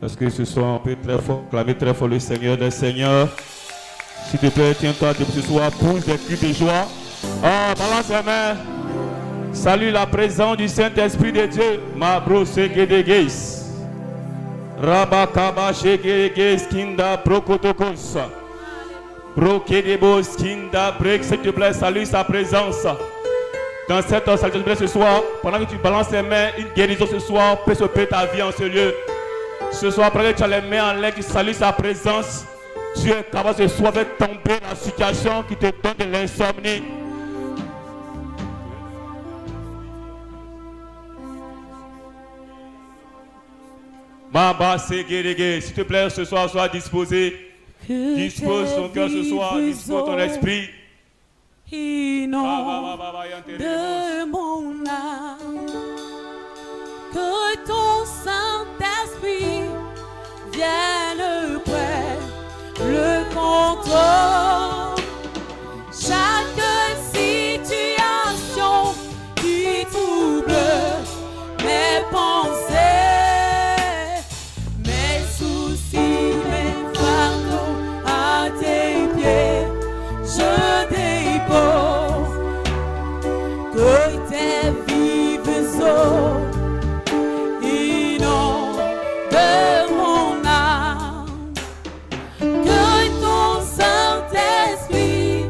Est-ce que ce soir on peut très fort, clamer très fort le Seigneur des Seigneurs? S'il te plaît, tiens-toi debout ce soir, pousse des cris de joie. Ah, balance les mains. Salue la présence du Saint-Esprit de Dieu. Ma brosse gedegeis. Rabakaba shegedegeis kinda brokotokos. Brokedebos kinda brek. S'il te plaît, salue sa présence. Dans cette salutation ce soir, pendant que tu balances les mains, une guérison ce soir peut sauver ta vie en ce lieu. Ce soir, pendant que tu as les mains en l'air, tu salues sa présence. Dieu est capable ce soir de tomber la situation qui te donne de l'insomnie. Mamba Segérégé, s'il te plaît, ce soir, sois disposé. Dispose ton cœur ce soir, dispose ton esprit. Inonde de mon âme, que ton Saint-Esprit vienne près, le contrôle. Chaque situation qui trouble mes pensées, mes soucis, mes fardeaux à tes pieds, je dépose que tes vives eaux inondent de mon âme, que ton Saint-Esprit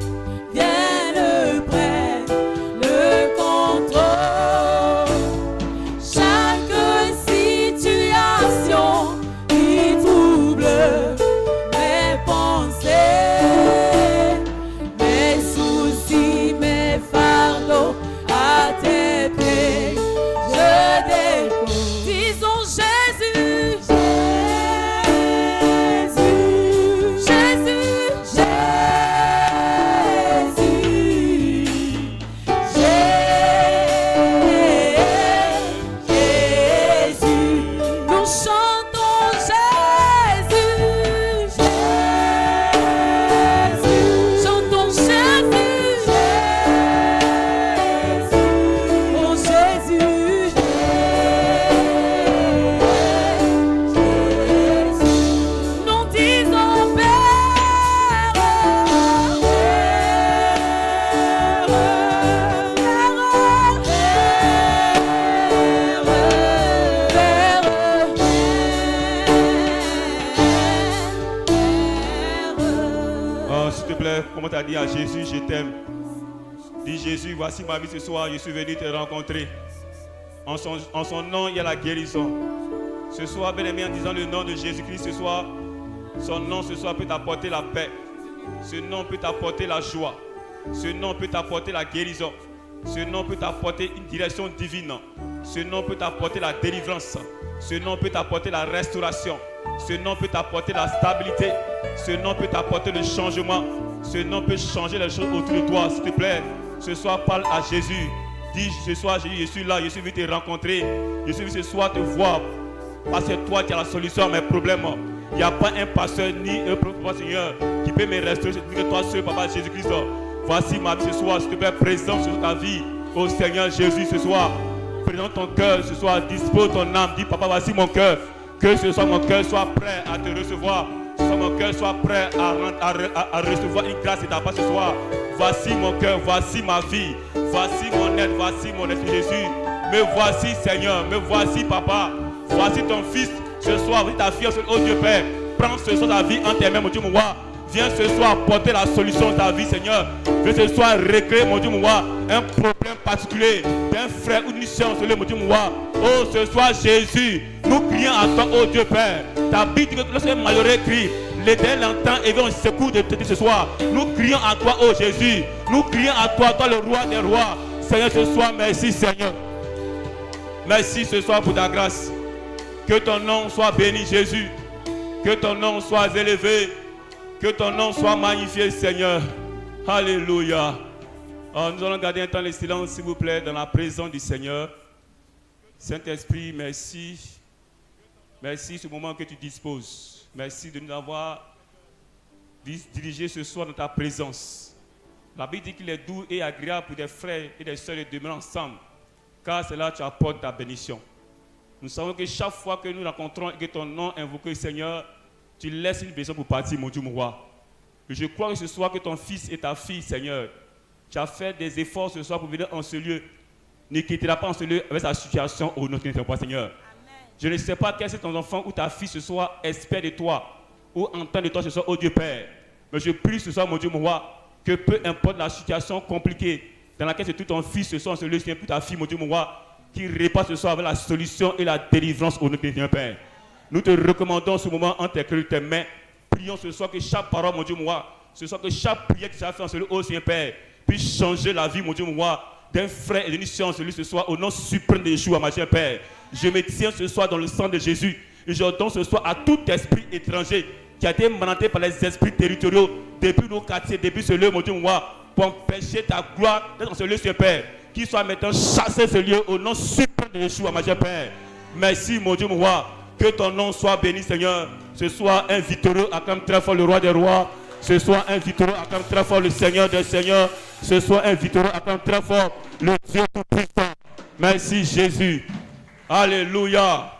vienne prendre le contrôle. Chaque situation qui trouble mes pensées, mes soucis, mes fardeaux à tes pieds, je dépose. Disons Jésus, Jésus, Jésus, Jésus. Nous chantons Jésus, Jésus. Chantons Jésus, oh Jésus, nous disons Père, Oh, s'il te plaît, comment tu as dit à Jésus, je t'aime. Dis Jésus, voici ma vie ce soir, je suis venu te rencontrer. En son nom, il y a la guérison. Ce soir, bien-aimé, en disant le nom de Jésus-Christ, ce soir, son nom ce soir peut t'apporter la paix. Ce nom peut t'apporter la joie. Ce nom peut t'apporter la guérison. Ce nom peut t'apporter une direction divine. Ce nom peut t'apporter la délivrance. Ce nom peut t'apporter la restauration. Ce nom peut t'apporter la stabilité. Ce nom peut t'apporter le changement. Ce nom peut changer les choses autour de toi. S'il te plaît, ce soir, parle à Jésus. Dis ce soir, Jésus, je suis là, je suis venu te rencontrer. Je suis venu ce soir te voir. Parce que toi, tu as la solution à mes problèmes. Il n'y a pas un pasteur ni un prophète, Seigneur, qui peut me restaurer. C'est que toi seul, Papa Jésus-Christ. Voici ma vie ce soir, s'il te plaît, présent sur ta vie. Ô Seigneur Jésus, ce soir, présente ton cœur ce soir, dispose ton âme. Dis, Papa, voici mon cœur. Que ce soit mon cœur soit prêt à te recevoir. Que mon cœur soit prêt à recevoir une grâce de ta part ce soir. Voici mon cœur, voici ma vie. Voici mon aide, voici mon esprit Jésus. Me voici Seigneur, me voici Papa. Voici ton fils ce soir, voici ta fille, oh Dieu Père. Prends ce soir ta vie en tes mains, mon Dieu, mon roi. Viens ce soir apporter la solution de ta vie, Seigneur. Viens ce soir régler, mon Dieu, mon roi, un problème particulier d'un frère ou d'une sœur, mon Dieu, mon roi. Oh, ce soir, Jésus, nous crions à toi, oh Dieu Père. Ta Bible dit que lorsque malheureux crie, l'Éternel entend et vient au secours de ce soir. Nous crions à toi, oh Jésus. Nous crions à toi, toi le roi des rois. Seigneur, ce soir, merci, Seigneur. Merci ce soir pour ta grâce. Que ton nom soit béni, Jésus. Que ton nom soit élevé. Que ton nom soit magnifié, Seigneur. Alléluia. Alors, nous allons garder un temps de silence, s'il vous plaît, dans la présence du Seigneur. Saint-Esprit, merci. Merci ce moment que tu disposes. Merci de nous avoir dirigés ce soir dans ta présence. La Bible dit qu'il est doux et agréable pour des frères et des sœurs de demeurer ensemble. Car c'est là que tu apportes ta bénédiction. Nous savons que chaque fois que nous rencontrons et que ton nom est invoqué, Seigneur, tu laisses une personne pour partir, mon Dieu, mon roi. Et je crois que ce soir que ton fils et ta fille, Seigneur, tu as fait des efforts ce soir pour venir en ce lieu. Ne quittera pas en ce lieu avec sa situation au nom de notre Seigneur. Amen. Je ne sais pas quel est ton enfant ou ta fille ce soir espère de toi ou entend de toi ce soir, oh Dieu Père. Mais je prie ce soir, mon Dieu, mon roi, que peu importe la situation compliquée dans laquelle c'est tout ton fils ce soir en ce lieu, c'est plus ta fille, mon Dieu, mon roi, qui répond ce soir avec la solution et la délivrance au nom de Dieu Père. Nous te recommandons ce moment entre tes mains. Prions ce soir que chaque parole, mon Dieu, mon roi, ce soir que chaque prière que tu as fait en ce lieu, oh Seigneur Père, puisse changer la vie, mon Dieu, mon roi, d'un frère et d'une sœur en ce lieu ce soir, au nom suprême de Yeshua, ma chère Père. Je me tiens ce soir dans le sang de Jésus et je donne ce soir à tout esprit étranger qui a été mandaté par les esprits territoriaux depuis nos quartiers, depuis ce lieu, mon Dieu, mon roi, pour empêcher ta gloire d'être dans ce lieu, Seigneur Père. Qu'il soit maintenant chassé ce lieu au nom suprême de Yeshua, ma chère Père. Merci, mon Dieu, mon roi. Que ton nom soit béni, Seigneur. Ce soir, un victorieux acclame très fort le roi des rois. Ce soir, un victorieux acclame très fort le Seigneur des seigneurs. Ce soir, un victorieux acclame très fort le Dieu tout-puissant. Merci, Jésus. Alléluia.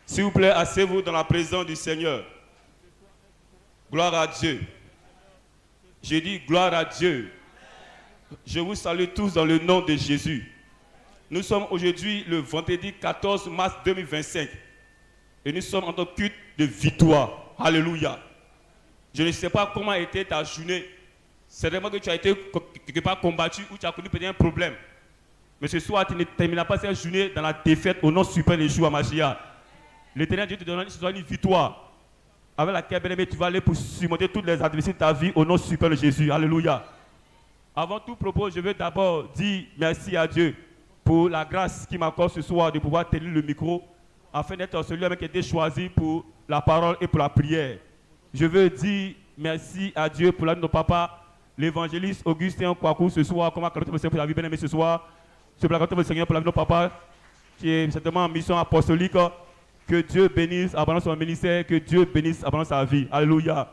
S'il vous plaît, asseyez-vous dans la présence du Seigneur. Gloire à Dieu. J'ai dit gloire à Dieu. Je vous salue tous dans le nom de Jésus. Nous sommes aujourd'hui le vendredi 14 mars 2025 et nous sommes en tant que culte de victoire. Alléluia. Je ne sais pas comment a été ta journée. C'est vraiment que tu as été quelque part combattu ou tu as connu peut-être un problème. Mais ce soir, tu ne termineras pas cette journée dans la défaite au nom suprême de Yeshua Mashiach. L'Éternel Dieu te donne une victoire avec laquelle, bien aimé, tu vas aller pour surmonter toutes les adversités de ta vie au nom suprême de Jésus. Alléluia. Avant tout propos, je veux d'abord dire merci à Dieu pour la grâce qu'il m'accorde ce soir de pouvoir tenir le micro afin d'être celui qui a été choisi pour la parole et pour la prière. Je veux dire merci à Dieu pour la de nos papas, l'évangéliste Augustin Kwaku ce soir, comme accordé pour la vie bien aimée ce soir. Je veux accordé le Seigneur pour la vie de nos papas, qui est certainement en mission apostolique. Que Dieu bénisse abondamment son ministère, que Dieu bénisse abondamment sa vie. Alléluia.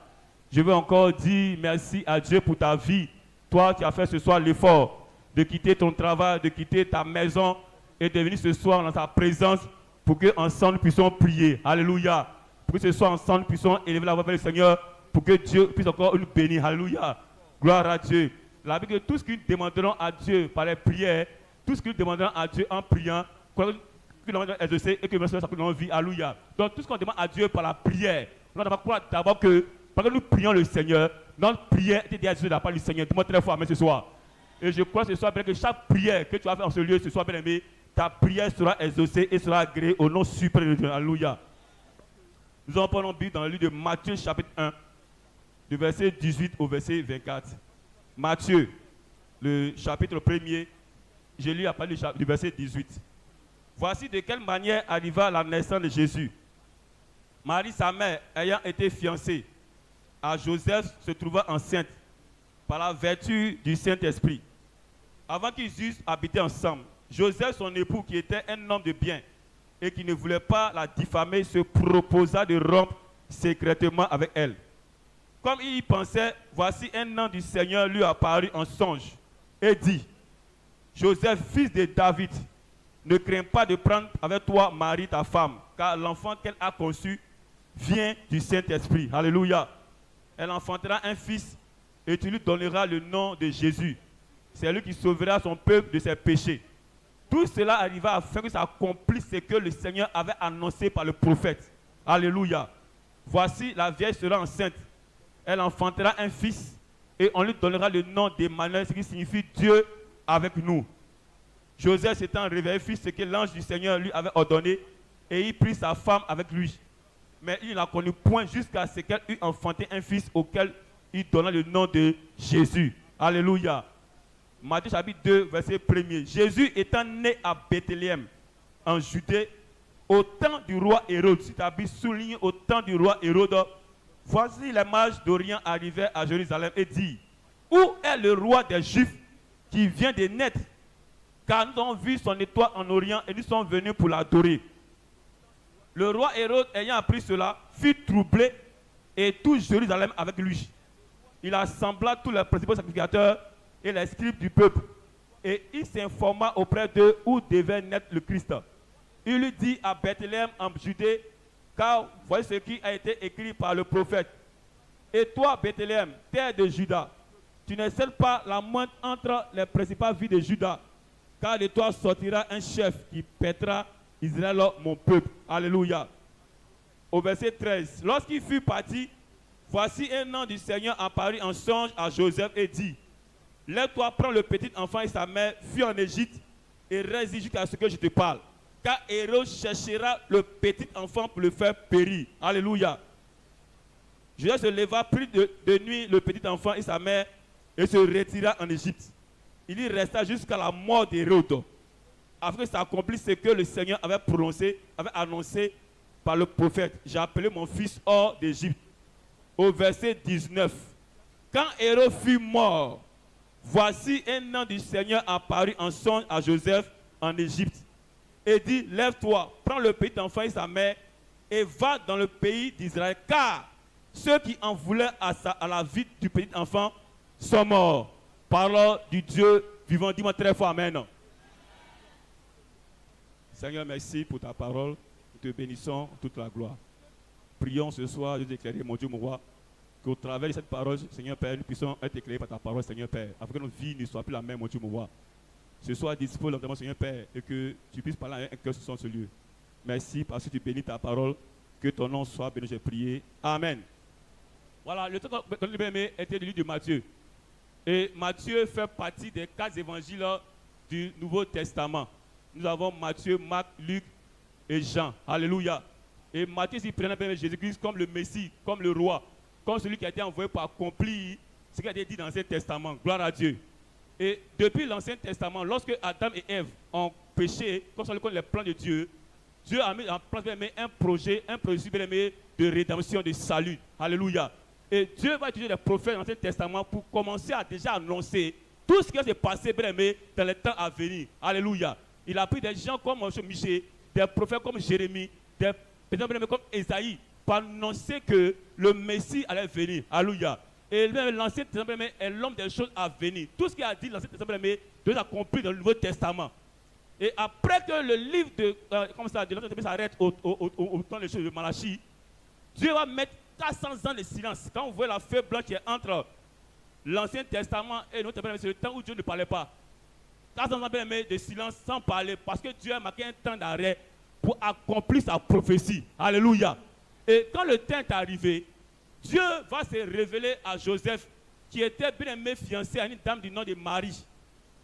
Je veux encore dire merci à Dieu pour ta vie. Toi qui as fait ce soir l'effort de quitter ton travail, de quitter ta maison et de venir ce soir dans ta présence pour que ensemble nous puissions prier. Alléluia. Pour que ce soir ensemble nous puissions élever la voix vers le Seigneur pour que Dieu puisse encore nous bénir. Alléluia. Gloire à Dieu. La Bible dit que tout ce que nous demanderons à Dieu par les prières, tout ce que nous demanderons à Dieu en priant, que nous demandons à exaucer et que nous sommes dans notre vie. Alléluia. Donc tout ce qu'on demande à Dieu par la prière, nous devons croire d'abord que pendant que nous prions le Seigneur, notre prière était déjà exaucée de la part du Seigneur. Dis-moi très fort, amen, ce soir. Et je crois ce soir bien que chaque prière que tu as fait en ce lieu, ce soir, bien aimé, ta prière sera exaucée et sera agréée au nom suprême de Dieu. Alléluia. Nous en prenons Bible dans le livre de Matthieu, chapitre 1, du verset 18 au verset 24. Matthieu, le chapitre 1er, j'ai lu à partir du verset 18. Voici de quelle manière arriva la naissance de Jésus. Marie, sa mère, ayant été fiancée à Joseph, se trouva enceinte par la vertu du Saint-Esprit. Avant qu'ils eussent habité ensemble, Joseph, son époux, qui était un homme de bien et qui ne voulait pas la diffamer, se proposa de rompre secrètement avec elle. Comme il y pensait, voici un ange du Seigneur lui apparut en songe et dit: Joseph, fils de David, ne crains pas de prendre avec toi Marie, ta femme, car l'enfant qu'elle a conçu vient du Saint-Esprit. Alléluia. Elle enfantera un fils et tu lui donneras le nom de Jésus. C'est lui qui sauvera son peuple de ses péchés. Tout cela arriva afin que s'accomplisse ce que le Seigneur avait annoncé par le prophète. Alléluia. Voici, la vieille sera enceinte. Elle enfantera un fils et on lui donnera le nom d'Emmanuel, ce qui signifie Dieu avec nous. Joseph s'étant réveillé, fit ce que l'ange du Seigneur lui avait ordonné et il prit sa femme avec lui. Mais il ne la connut point jusqu'à ce qu'elle eût enfanté un fils auquel il donna le nom de Jésus. Alléluia. Matthieu chapitre 2, verset 1er. Jésus étant né à Bethléem, en Judée, au temps du roi Hérode. Si tu habites, souligne au temps du roi Hérode. Voici les mages d'Orient arrivaient à Jérusalem et dit: où est le roi des Juifs qui vient de naître? Car nous avons vu son étoile en Orient et nous sommes venus pour l'adorer. Le roi Hérode, ayant appris cela, fut troublé et tout Jérusalem avec lui. Il assembla tous les principaux sacrificateurs et les scribes du peuple et il s'informa auprès d'eux où devait naître le Christ. il lui dit à Bethléem en Judée, car voici ce qui a été écrit par le prophète. Et toi, Bethléem, terre de Juda, tu ne scelles pas la moindre entre les principales villes de Juda, car de toi sortira un chef qui paîtra Israël, mon peuple. Alléluia. Au verset 13, lorsqu'il fut parti, voici un ange du Seigneur apparut en songe à Joseph et dit, lève-toi, prends le petit enfant et sa mère, fuis en Égypte et reste jusqu'à ce que je te parle. Car Hérode cherchera le petit enfant pour le faire périr. Alléluia. Joseph se leva, prit de nuit le petit enfant et sa mère et se retira en Égypte. Il y resta jusqu'à la mort d'Hérode, afin que s'accomplisse ce que le Seigneur avait prononcé, avait annoncé par le prophète. J'ai appelé mon fils hors d'Égypte. Au verset 19. Quand Hérode fut mort, voici un ange du Seigneur apparut en songe à Joseph en Égypte et dit, lève-toi, prends le petit enfant et sa mère et va dans le pays d'Israël, car ceux qui en voulaient à la vie du petit enfant sont morts. Parole du Dieu vivant. Dis-moi très fort amen. Seigneur, merci pour ta parole. Nous te bénissons toute la gloire. Prions ce soir de t'éclairer, mon Dieu, mon roi, qu'au travers de cette parole, Seigneur Père, nous puissions être éclairés par ta parole, Seigneur Père, afin que notre vie ne soit plus la même, mon Dieu, mon roi. Ce soir, dispose lentement, Seigneur Père, et que tu puisses parler à un cœur sur ce lieu. Merci parce que tu bénis ta parole. Que ton nom soit béni, j'ai prié. Amen. Voilà, le texte que nous aimé était le livre de Matthieu. Et Matthieu fait partie des 4 évangiles du Nouveau Testament. Nous avons Matthieu, Marc, Luc et Jean. Alléluia. Et Matthieu s'y prenait Jésus-Christ comme le Messie, comme le roi, comme celui qui a été envoyé pour accomplir ce qui a été dit dans l'Ancien Testament. Gloire à Dieu. Et depuis l'Ancien Testament, lorsque Adam et Ève ont péché, contre les plans de Dieu, Dieu a mis en place un projet de rédemption, de salut. Alléluia. Et Dieu va utiliser les prophètes dans l'Ancien Testament pour commencer à déjà annoncer tout ce qui va se passer dans les temps à venir. Alléluia. Il a pris des gens comme Michée, des prophètes comme Jérémie, des personnes comme Esaïe, pour annoncer que le Messie allait venir. Alléluia. Et l'Ancien Testament est l'homme des choses à venir. Tout ce qu'il a dit dans l'Ancien Testament doit être accompli dans le Nouveau Testament. Et après que le livre de l'Ancien Testament s'arrête au temps des choses de Malachie, Dieu va mettre 400 ans de silence. Quand vous voyez la feuille blanche qui est entre l'Ancien Testament et le Nouveau Testament, c'est le temps où Dieu ne parlait pas. 400 ans de silence sans parler, parce que Dieu a marqué un temps d'arrêt pour accomplir sa prophétie. Alléluia. Et quand le temps est arrivé, Dieu va se révéler à Joseph, qui était bien aimé fiancé à une dame du nom de Marie.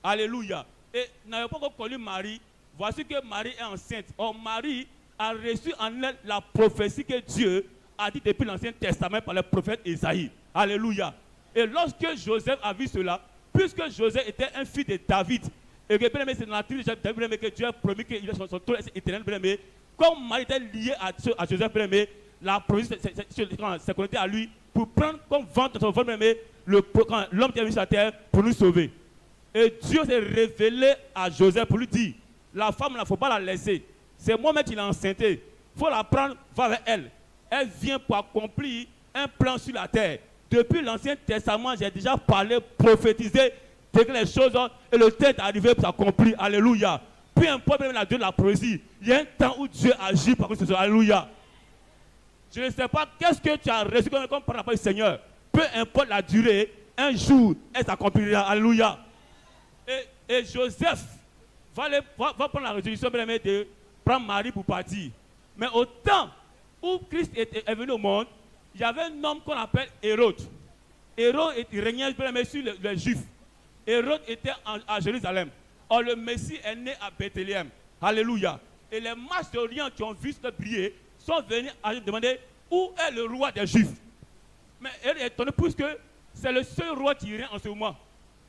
Alléluia. Et n'avait pas encore connu Marie. Voici que Marie est enceinte. Or, Marie a reçu en elle la prophétie que Dieu a dit depuis l'Ancien Testament par le prophète Esaïe. Alléluia. Et lorsque Joseph a vu cela, puisque Joseph était un fils de David, et que c'est dans la tribu de David que Dieu a promis qu'il a son trône éternel, comme Marie était liée à Joseph, la prophétie s'est connectée à lui pour prendre comme vente son vol, l'homme qui a mis sur la terre pour nous sauver. Et Dieu s'est révélé à Joseph pour lui dire, la femme, il ne faut pas la laisser. C'est moi-même qui l'ai enceintée. Il faut la prendre, va avec elle. Elle vient pour accomplir un plan sur la terre. Depuis l'Ancien Testament, j'ai déjà parlé, prophétisé, déclaré les choses, et le temps est arrivé pour s'accomplir. Alléluia. Peu importe même la durée de la prophétie, il y a un temps où Dieu agit par contre. Alléluia. Je ne sais pas qu'est-ce que tu as reçu comme par rapport au Seigneur. Peu importe la durée, un jour, elle s'accomplira. Alléluia. Et Joseph va prendre la résolution de prendre Marie pour partir. Mais au temps où Christ est venu au monde, il y avait un homme qu'on appelle Hérode. Hérode régnait sur les Juifs. Hérode était à Jérusalem. Or, le Messie est né à Bethléem. Alléluia. Et les mages d'Orient qui ont vu ce briller sont venus à demander où est le roi des Juifs. Mais Hérode est étonné puisque c'est le seul roi qui règne en ce moment.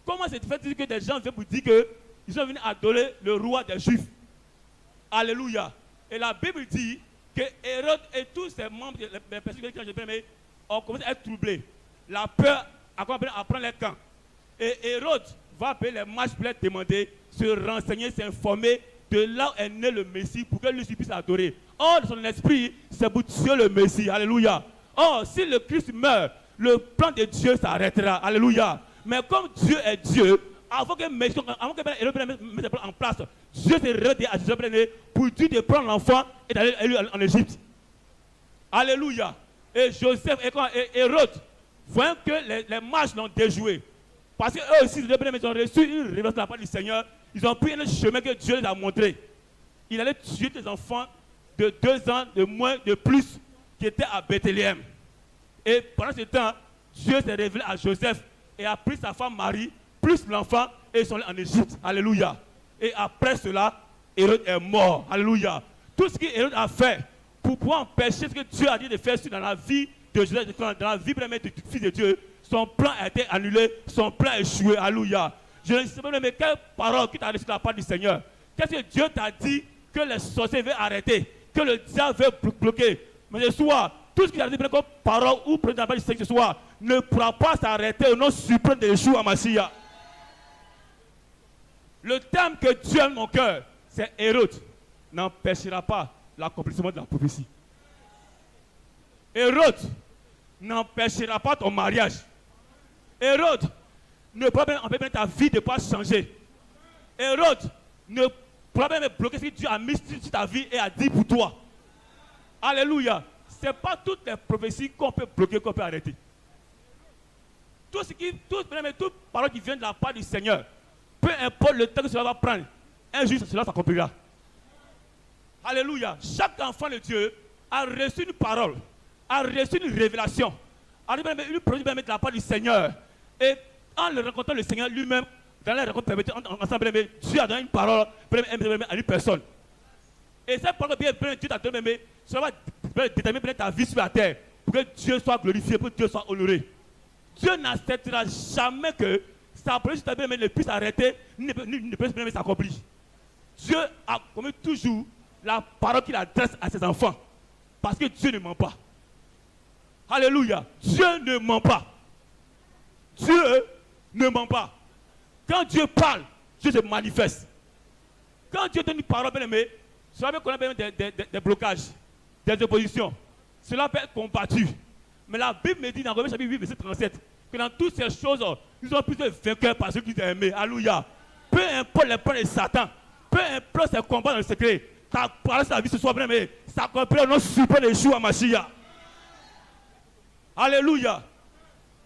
Comment c'est fait que des gens viennent pour dire qu'ils sont venus adorer le roi des Juifs? Alléluia. Et la Bible dit que Hérode et tous ses membres, les personnes qui ont commencé à être troublés. La peur a commencé à prendre les camps. Et Hérode va appeler les mages pour les demander, se renseigner, s'informer de là où est né le Messie pour que lui puisse adorer. Or, dans son esprit, c'est pour tuer le Messie. Alléluia. Or, si le Christ meurt, le plan de Dieu s'arrêtera. Alléluia. Mais comme Dieu est Dieu, avant que Hérode mette en place, Dieu s'est révélé à Joseph pour dire de prendre l'enfant et d'aller en Égypte. Alléluia. Et Joseph et Hérode, voyant que les mages l'ont déjoué, parce qu'eux aussi, ils ont reçu une révélation de la part du Seigneur, ils ont pris un chemin que Dieu les a montré. Il allait tuer des enfants de 2 ans, de moins, de plus, qui étaient à Bethléem. Et pendant ce temps, Dieu s'est révélé à Joseph et a pris sa femme Marie, plus l'enfant, et ils sont allés en Égypte. Alléluia. Et après cela, Hérode est mort. Alléluia. Tout ce qu'Hérode a fait pour pouvoir empêcher ce que Dieu a dit de faire dans la vie de Joseph, dans la vie première du Fils de Dieu, son plan a été annulé, son plan a échoué. Alléluia. Je ne sais pas, mais quelle parole qui t'a reçue de la part du Seigneur? Qu'est-ce que Dieu t'a dit que les sorciers veulent arrêter, que le diable veut bloquer? Mais ce soir, tout ce qu'il a dit comme parole ou de la part du Seigneur ce soir ne pourra pas s'arrêter au nom suprême de Yeshua Mashiach. Le thème que Dieu a dans mon cœur, c'est Hérode n'empêchera pas l'accomplissement de la prophétie. Hérode n'empêchera pas ton mariage. Hérode ne pourra pas empêcher ta vie de ne pas changer. Hérode ne pourra pas bloquer ce que Dieu a mis sur ta vie et a dit pour toi. Alléluia. Ce n'est pas toutes les prophéties qu'on peut bloquer, qu'on peut arrêter. Toute parole qui vient de la part du Seigneur, peu importe le temps que cela va prendre, un jour cela s'accomplira. Alléluia. Chaque enfant de Dieu a reçu une parole, a reçu une révélation, a reçu une promesse de la part du Seigneur. Et en le rencontrant le Seigneur lui-même, dans la rencontre ensemble, Dieu a donné une parole à une personne. Et cette parole que Dieu t'a donné, cela va déterminer ta vie sur la terre pour que Dieu soit glorifié, pour que Dieu soit honoré. Dieu n'acceptera jamais que sa promesse ne puisse arrêter, ne puisse même s'accomplir. Dieu a commis toujours la parole qu'il adresse à ses enfants. Parce que Dieu ne ment pas. Alléluia. Dieu ne ment pas. Dieu ne ment pas. Quand Dieu parle, Dieu se manifeste. Quand Dieu donne une parole, bien aimé, cela peut connaître des blocages, des oppositions. Cela peut être combattu. Mais la Bible me dit dans Romains chapitre 8, verset 37, que dans toutes ces choses, nous avons plus de vainqueurs par ceux qui ont aimé. Alléluia. Peu importe les plans de Satan, peu importe ses combats dans le secret, ta parole sur la vie ce soir, bien aimé, ça comprend notre super de Yeshua Mashiach. Alléluia.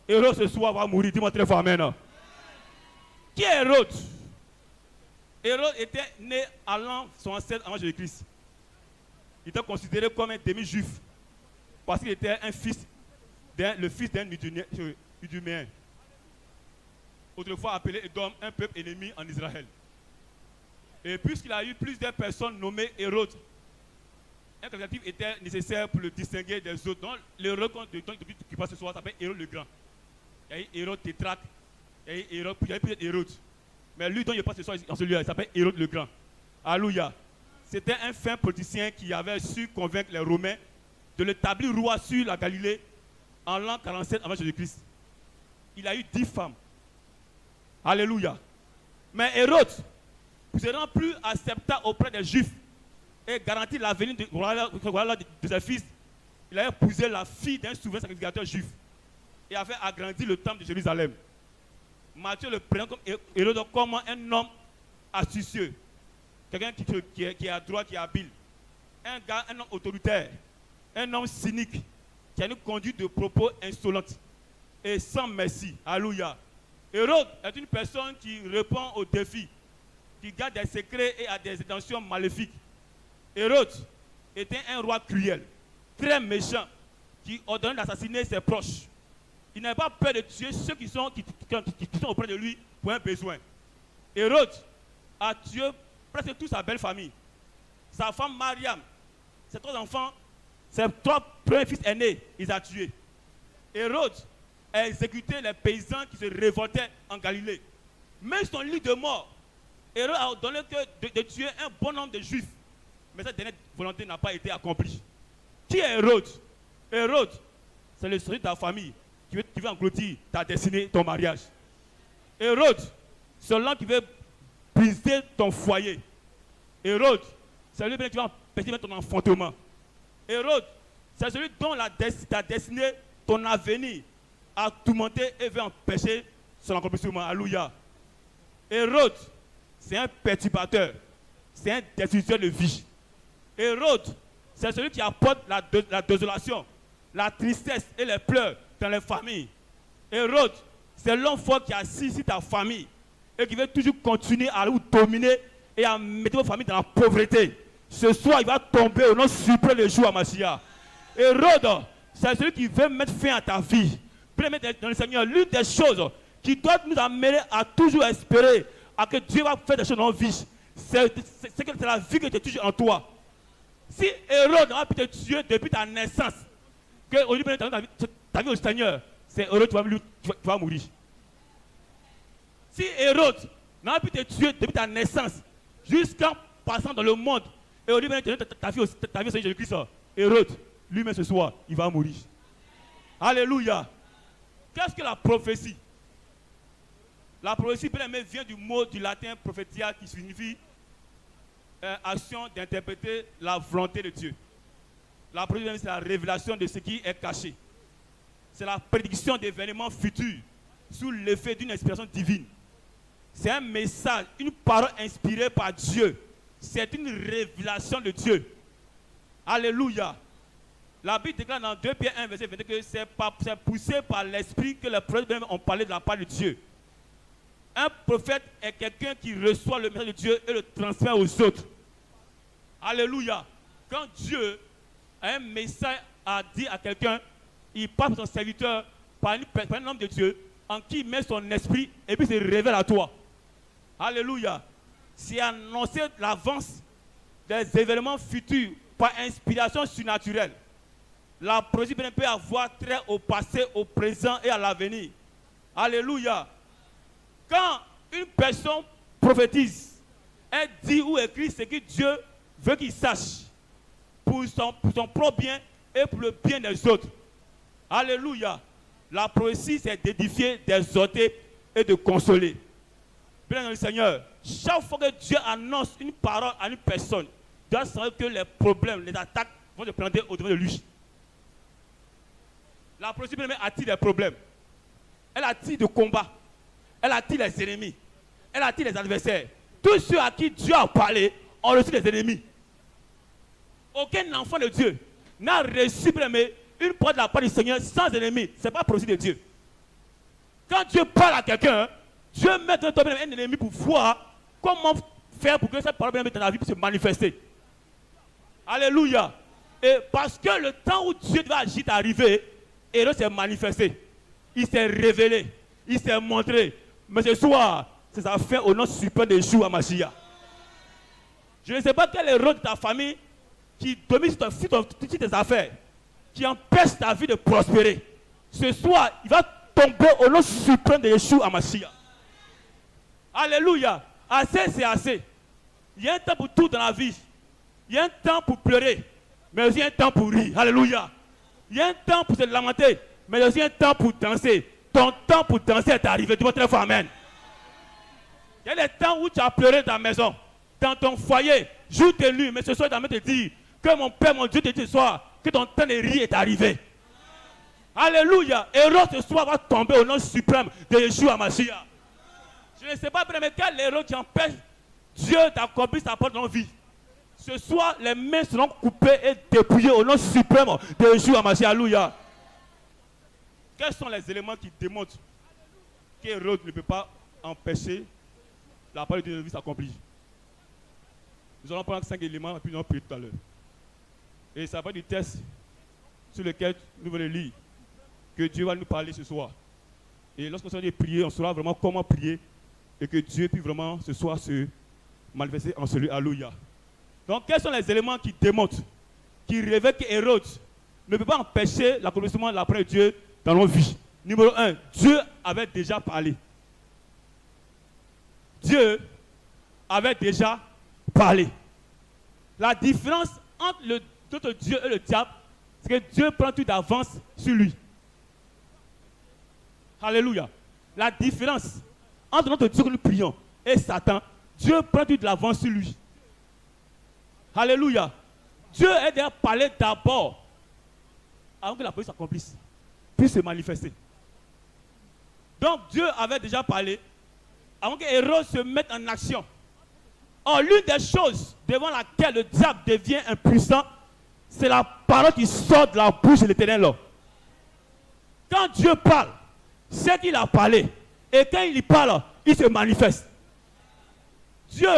Hérode ce soir va mourir. Dis-moi très fort, amen. Qui est Hérode? Hérode était né à l'an 67 avant Jésus-Christ. Il était considéré comme un demi-juif parce qu'il était le fils d'un Iduméen, autrefois appelé Édom, un peuple ennemi en Israël. Et puisqu'il a eu plusieurs personnes nommées Hérode, un qualificatif était nécessaire pour le distinguer des autres. Donc, l'Hérode qui passe ce soir s'appelle Hérode le Grand. Il y a eu Hérode Tétrarque, il y a eu plusieurs Hérodes. Mais lui dont il passe ce soir en celui-là, il s'appelle Hérode le Grand. Alléluia. C'était un fin politicien qui avait su convaincre les Romains de l'établir roi sur la Galilée en l'an 47 avant Jésus-Christ. Il a eu 10 femmes. Alléluia. Mais Hérode, pour se rendre plus acceptable auprès des Juifs et garantir l'avenir de ses fils, il a épousé la fille d'un souverain sacrificateur juif et avait agrandi le temple de Jérusalem. Matthieu le présente comme Hérode comme un homme astucieux, quelqu'un qui est à droite, qui est habile, un homme autoritaire, un homme cynique, qui a une conduite de propos insolente et sans merci. Alléluia. Hérode est une personne qui répond aux défis, qui garde des secrets et a des intentions maléfiques. Hérode était un roi cruel, très méchant, qui ordonnait d'assassiner ses proches. Il n'avait pas peur de tuer ceux qui sont auprès de lui pour un besoin. Hérode a tué presque toute sa belle famille. Sa femme Mariam, ses 3 enfants, ses 3 premiers fils aînés, il a tués. Hérode a exécuté les paysans qui se révoltaient en Galilée. Même son lit de mort, Hérode a ordonné de tuer un bon nombre de juifs. Mais cette dernière volonté n'a pas été accomplie. Qui est Hérode? Hérode, c'est le celui de ta famille qui veut engloutir ta destinée, ton mariage. Hérode, c'est l'homme qui veut briser ton foyer. Hérode, c'est lui qui va empêcher ton enfantement. Hérode, c'est celui dont ta destinée, ton avenir, a tourmenté et veut empêcher son accomplissement. Alléluia. Hérode, c'est un perturbateur. C'est un destructeur de vie. Hérode, c'est celui qui apporte la désolation, la tristesse et les pleurs dans les familles. Hérode, c'est l'homme fort qui assiste sur ta famille et qui veut toujours continuer à vous dominer et à mettre votre famille dans la pauvreté. Ce soir, il va tomber au nom suprême de Yeshua Mashiach. Hérode, c'est celui qui veut mettre fin à ta vie. Bien dans le Seigneur, l'une des choses qui doit nous amener à toujours espérer à que Dieu va faire des choses dans notre vie, c'est que c'est la vie qui est toujours en toi. Si Hérode n'a pas pu te tuer depuis ta naissance, que au lieu de ta vie au Seigneur, c'est Hérode tu vas mourir. Si Hérode n'a pas pu te tuer depuis ta naissance, jusqu'en passant dans le monde, et au lieu de ta vie au Seigneur Jésus-Christ, Hérode, lui-même ce soir, il va mourir. Alléluia. Qu'est-ce que la prophétie? La prophétie, bien aimé, vient du mot du latin prophétia qui signifie action d'interpréter la volonté de Dieu. La prophétie, c'est la révélation de ce qui est caché. C'est la prédiction d'événements futurs sous l'effet d'une inspiration divine. C'est un message, une parole inspirée par Dieu. C'est une révélation de Dieu. Alléluia. La Bible déclare dans 2 Pierre 1, verset 22 que c'est poussé par l'esprit que les prophètes ont parlé de la part de Dieu. Un prophète est quelqu'un qui reçoit le message de Dieu et le transfère aux autres. Alléluia. Quand Dieu a un message à dire à quelqu'un, il parle pour son serviteur par un homme de Dieu en qui il met son esprit et puis il se révèle à toi. Alléluia. C'est annoncer l'avance des événements futurs par inspiration surnaturelle. La prophétie peut avoir trait au passé, au présent et à l'avenir. Alléluia. Quand une personne prophétise, elle dit ou écrit ce que Dieu veut qu'il sache pour son propre bien et pour le bien des autres. Alléluia. La prophétie, c'est d'édifier, d'exhorter et de consoler. Bien dans le Seigneur, chaque fois que Dieu annonce une parole à une personne, Dieu sait que les problèmes, les attaques vont se planter au-devant de lui. La prophétie attire des problèmes. Elle attire des combats. Elle attire les ennemis. Elle attire les adversaires. Tous ceux à qui Dieu a parlé ont reçu des ennemis. Aucun enfant de Dieu n'a reçu une parole de la part du Seigneur sans ennemis. Ce n'est pas la prophétie de Dieu. Quand Dieu parle à quelqu'un, Dieu met dans toi un ennemi pour voir comment faire pour que cette parole dans la vie puisse se manifester. Alléluia. Et parce que le temps où Dieu va agir est arrivé, Hérode s'est manifesté. Il s'est révélé. Il s'est montré. Mais ce soir, c'est sa fin au nom suprême de Yeshua Mashiach. Je ne sais pas quel Hérode de ta famille qui domine sur tes affaires, qui empêche ta vie de prospérer. Ce soir, il va tomber au nom suprême de Yeshua Mashiach. Alléluia. Assez, c'est assez. Il y a un temps pour tout dans la vie. Il y a un temps pour pleurer, mais aussi un temps pour rire. Alléluia. Il y a un temps pour se lamenter, mais aussi un temps pour danser. Ton temps pour danser est arrivé. Tu vas très fort, amen. Il y a des temps où tu as pleuré dans ta maison, dans ton foyer, jour de nuit, mais ce soir, tu vas te dire que mon Père, mon Dieu te dit ce soir que ton temps de rire est arrivé. Alléluia. Hérode ce soir va tomber au nom suprême de Yeshua Mashiach. Je ne sais pas, mais quel héros qui empêche Dieu d'accomplir sa parole dans nos vies. Ce soir, les mains seront coupées et dépouillées au nom suprême de Yeshua Mashiach. Alléluia. Quels sont les éléments qui démontrent qu'Hérode ne peut pas empêcher la parole de Dieu de s'accomplir? Nous allons prendre 5 éléments et puis nous allons prier tout à l'heure. Et ça va du test sur lequel nous allons lire que Dieu va nous parler ce soir. Et lorsqu'on sera de prier, on saura vraiment comment prier et que Dieu puisse vraiment ce soir se manifester en celui. Alléluia. Donc, quels sont les éléments qui démontrent, qui révèlent qu'Hérode ne peut pas empêcher l'accomplissement de la parole de Dieu dans nos vies? Numéro 1, Dieu avait déjà parlé. Dieu avait déjà parlé. La différence entre notre Dieu et le diable, c'est que Dieu prend tout d'avance sur lui. Alléluia. La différence entre notre Dieu que nous prions et Satan, Dieu prend tout de l'avance sur lui. Alléluia. Dieu est déjà parlé d'abord avant que la police s'accomplisse, puis se manifester. Donc Dieu avait déjà parlé avant que Hérode se mette en action. Or, l'une des choses devant laquelle le diable devient impuissant, c'est la parole qui sort de la bouche de l'Éternel. Quand Dieu parle, c'est qu'il a parlé. Et quand il y parle, il se manifeste. Dieu,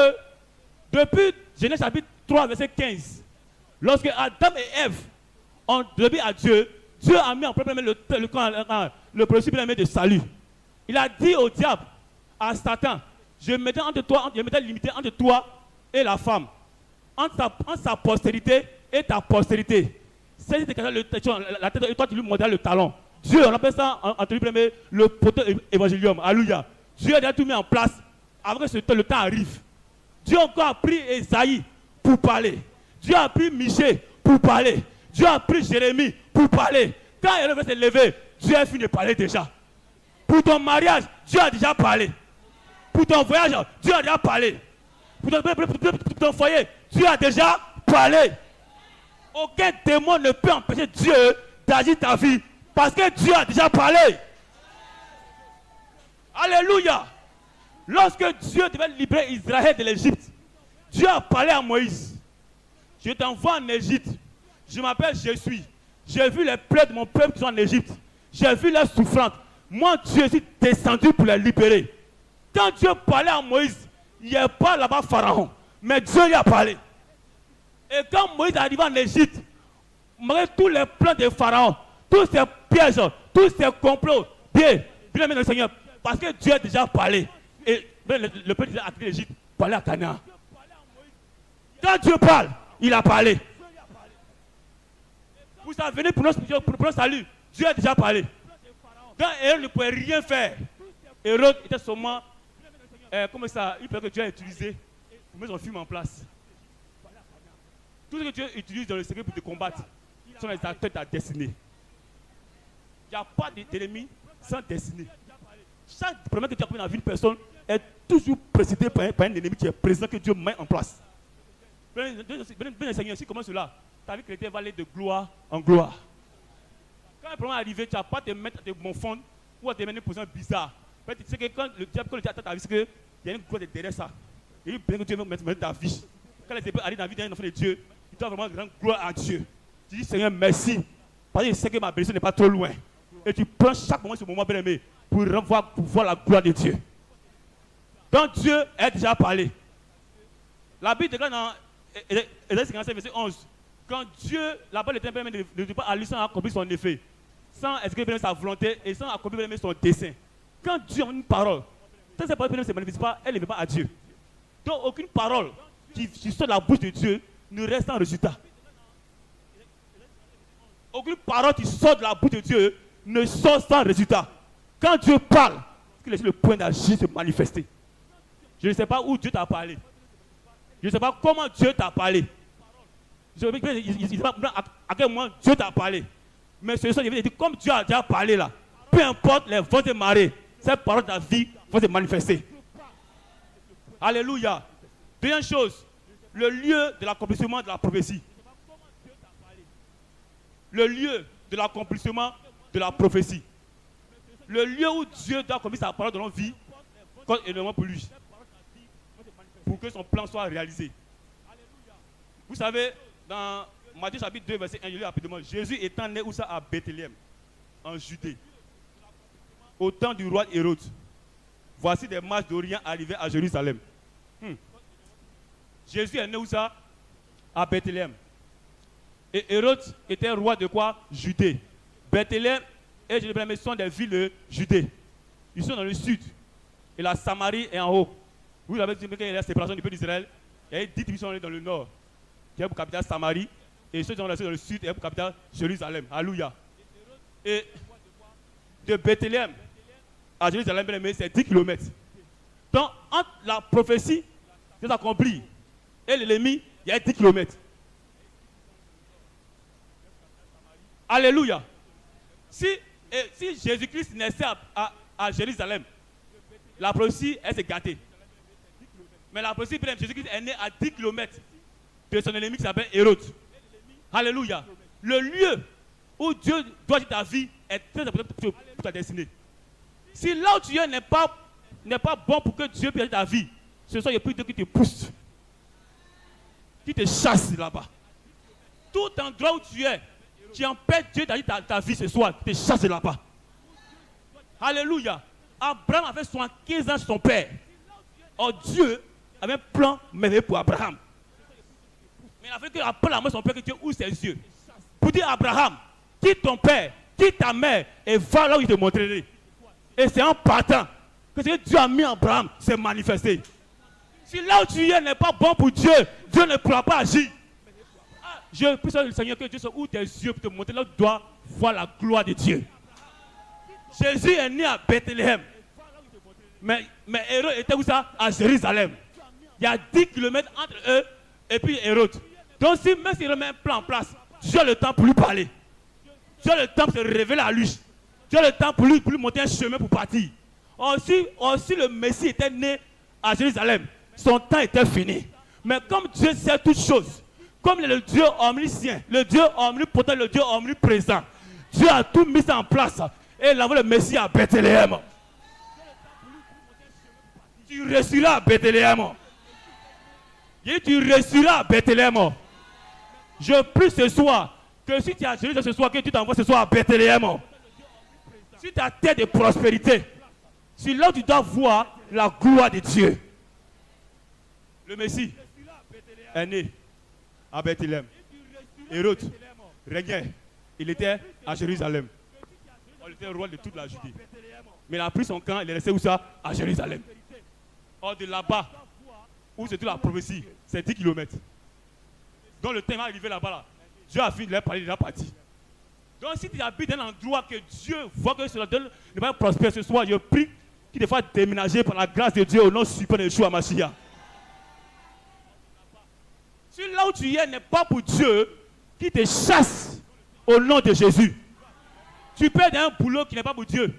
depuis Genèse chapitre 3, verset 15, lorsque Adam et Ève ont obéi à Dieu, Dieu a mis en premier le principe de salut. Il a dit au diable, à Satan, je mettrai limité entre toi et la femme, entre sa postérité et ta postérité. C'est la tête et toi tu lui mordras le talon. Dieu, on appelle ça entre lui le proto-évangélium. Alléluia. Dieu a déjà tout mis en place avant que le temps arrive. Dieu a encore pris Esaïe pour parler. Dieu a pris Michée pour parler. Dieu a pris Jérémie pour parler. Quand il va se lever, Dieu a fini de parler déjà. Pour ton mariage, Dieu a déjà parlé. Pour ton voyage, Dieu a déjà parlé. Pour ton foyer, Dieu a déjà parlé. Aucun démon ne peut empêcher Dieu d'agir ta vie parce que Dieu a déjà parlé. Alléluia. Lorsque Dieu devait libérer Israël de l'Égypte, Dieu a parlé à Moïse. Je t'envoie en Égypte. Je m'appelle Jésus. J'ai vu les plaies de mon peuple qui sont en Égypte. J'ai vu leurs souffrances. Moi, Dieu, je suis descendu pour les libérer. Quand Dieu parlait à Moïse, il n'y a pas là-bas Pharaon. Mais Dieu lui a parlé. Et quand Moïse est arrivé en Égypte, malgré tous les plans de Pharaon, tous ces pièges, tous ces complots, bien aimé le Seigneur, parce que Dieu a déjà parlé. Et le peuple a quitté l'Égypte, parler à Canaan. Quand Dieu parle, il a parlé. Vous savez, venez pour notre salut, Dieu a déjà parlé. Quand Hérode ne pouvait rien faire, Hérode était seulement, comme ça, il peut que Dieu a utilisé pour mettre son film en place. Tout ce que Dieu utilise dans le secret pour te combattre sont les acteurs de ta destinée. Il n'y a pas d'ennemi sans destinée. Chaque problème que tu as dans la vie d'une personne est toujours précédé par un ennemi qui est présent que Dieu met en place. Bien Seigneur, si comment cela, ta vie chrétienne va aller de gloire en gloire. Quand un problème est arrivé, tu n'as pas à te mettre à te confondre ou à te mettre une position bizarre. Tu sais que quand le diable attend ta vie, c'est qu'il y a une gloire derrière ça. Et il veut que Dieu mette ta vie. Quand les épées arrivent dans la vie d'un enfant de Dieu, il doit vraiment rendre gloire à Dieu. Tu dis Seigneur, merci. Parce que je sais que ma blessure n'est pas trop loin. Et tu prends chaque moment ce moment bien aimé pour voir la gloire de Dieu. Donc Dieu a déjà parlé. La Bible déclare dans Ésaïe 55, verset 11. Quand Dieu, la parole de l'Éternel ne dit pas à lui sans accomplir son effet, sans exécuter sa volonté et sans accomplir son dessein. Quand Dieu a une parole, tant que cette parole ne se manifeste pas, elle ne vient pas à Dieu. Donc aucune parole qui sort de la bouche de Dieu ne reste sans résultat. Aucune parole qui sort de la bouche de Dieu ne sort sans résultat. Quand Dieu parle, il laisse le point d'agir se manifester. Je ne sais pas où Dieu t'a parlé. Je ne sais pas comment Dieu t'a parlé. Je ne sais pas à quel moment Dieu t'a parlé. Mais ce soir, il veut dire, comme Dieu a déjà parlé là, peu importe les vents et marées, cette parole de ta vie va se manifester. Alléluia. Deuxième chose, le lieu de l'accomplissement de la prophétie. Le lieu de l'accomplissement de la prophétie. Le lieu où Dieu doit accomplir sa parole dans notre vie compte énormément pour lui. Pour que son plan soit réalisé. Vous savez, dans Matthieu chapitre 2, verset 1, je lis rapidement. Jésus étant né où ça à Bethléem, en Judée, au temps du roi Hérode. Voici des mages d'Orient arrivés à Jérusalem. Jésus est né où ça? À Bethléem. Et Hérode était roi de quoi? Judée. Bethléem et Jérusalem sont des villes de Judée. Ils sont dans le sud. Et la Samarie est en haut. Vous avez dit qu'il y a la séparation du peuple d'Israël. Il y a 10 tribus dans le nord, qui est pour capitale Samarie. Et ceux qui sont dans le sud, qui est pour capitale Jérusalem. Alléluia. Et de Bethléem à Jérusalem, c'est 10 km. Donc, entre la prophétie qui est accomplie et l'ennemi, il y a 10 km. Alléluia. Si Jésus-Christ naissait à Jérusalem, la prophétie, elle s'est gâtée. Mais la prophétie, Jésus-Christ est né à 10 km de son ennemi qui s'appelle Hérode. Alléluia. Le lieu où Dieu doit dire ta vie est très important pour ta destinée. Si là où tu es n'est pas n'est pas bon pour que Dieu puisse ta vie. Ce sont les plutôt qui te poussent, qui te chassent là-bas. Tout endroit où tu es, qui empêche Dieu d'aller ta vie ce soir, te chasse là-bas. Alléluia. Abraham avait 75 ans sur son père. Or Dieu avait un plan merveilleux pour Abraham. Mais il a fallu qu'après la mort de son père, que Dieu ouvre ses yeux. Pour dire à Abraham, quitte ton père, quitte ta mère et va là où il te montrerai. Et c'est en partant que ce que Dieu a mis en Abraham s'est manifesté. Si là où tu es n'est pas bon pour Dieu, Dieu ne pourra pas agir. Je prie sur le Seigneur que Dieu se ouvre tes yeux pour te montrer là où tu dois voir la gloire de Dieu. Jésus est né à Bethléem. Mais Hérode était où ça? À Jérusalem. Il y a 10 km entre eux et puis Hérode. Donc si même s'il remet un plan en place, Dieu a le temps pour lui parler. Dieu a le temps pour se révéler à lui. Dieu a le temps pour lui monter un chemin pour partir. Aussi le Messie était né à Jérusalem. Son temps était fini. Mais comme Dieu sait toutes choses, comme il est le Dieu omniscient, le Dieu omnipotent, le Dieu omniprésent, Dieu a tout mis en place. Et il a envoyé le Messie à Bethléem. Tu réussiras à Bethléem. Tu réussiras à Bethléem. Je prie ce soir que si tu as Jérusalem ce soir, que tu t'envoies ce soir à Bethléem. Si tu as terre de prospérité, c'est là où tu dois voir la gloire de Dieu. Le Messie est né à Bethléem. Hérode régnait. Il était à Jérusalem. Il était roi de toute la Judée. Mais il a pris son camp, il est resté où ça? À Jérusalem. Or de là-bas, où c'est toute la prophétie, c'est 10 km. Donc le temps est arrivé là-bas, là. Dieu a fini de leur parler, il est parti. Donc si tu habites dans un endroit que Dieu voit que cela donne, ne va pas prospérer ce soir, je prie qu'il te fasse déménager par la grâce de Dieu au nom suprême de Yeshua Mashiach. Si là où tu es n'est pas pour Dieu, qui te chasse au nom de Jésus. Tu peux être dans un boulot qui n'est pas pour Dieu.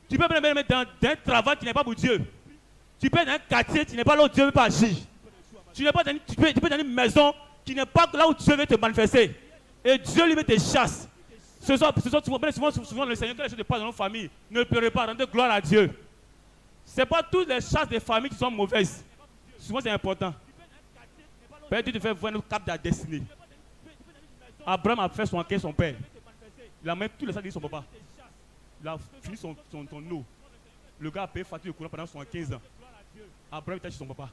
Tu peux même être dans un travail qui n'est pas pour Dieu. Tu peux être dans un quartier qui n'est pas là où Dieu ne veut pas agir. Tu peux être dans une maison qui n'est pas là où Dieu veut te manifester. Et Dieu lui veut te chasse. Ce soir, souvent le Seigneur, quand les choses se passent dans nos familles, ne pleurez pas, rendez gloire à Dieu. Ce n'est pas toutes les chasses des familles qui sont mauvaises. Souvent c'est important. Père, Dieu te fait voir le cap de la destinée. Abraham a fait soigner son père. Il a même tous les sacs de son papa. Il a fini son eau. Le gars a payé facture de courant pendant 75 ans. Abraham était chez son papa.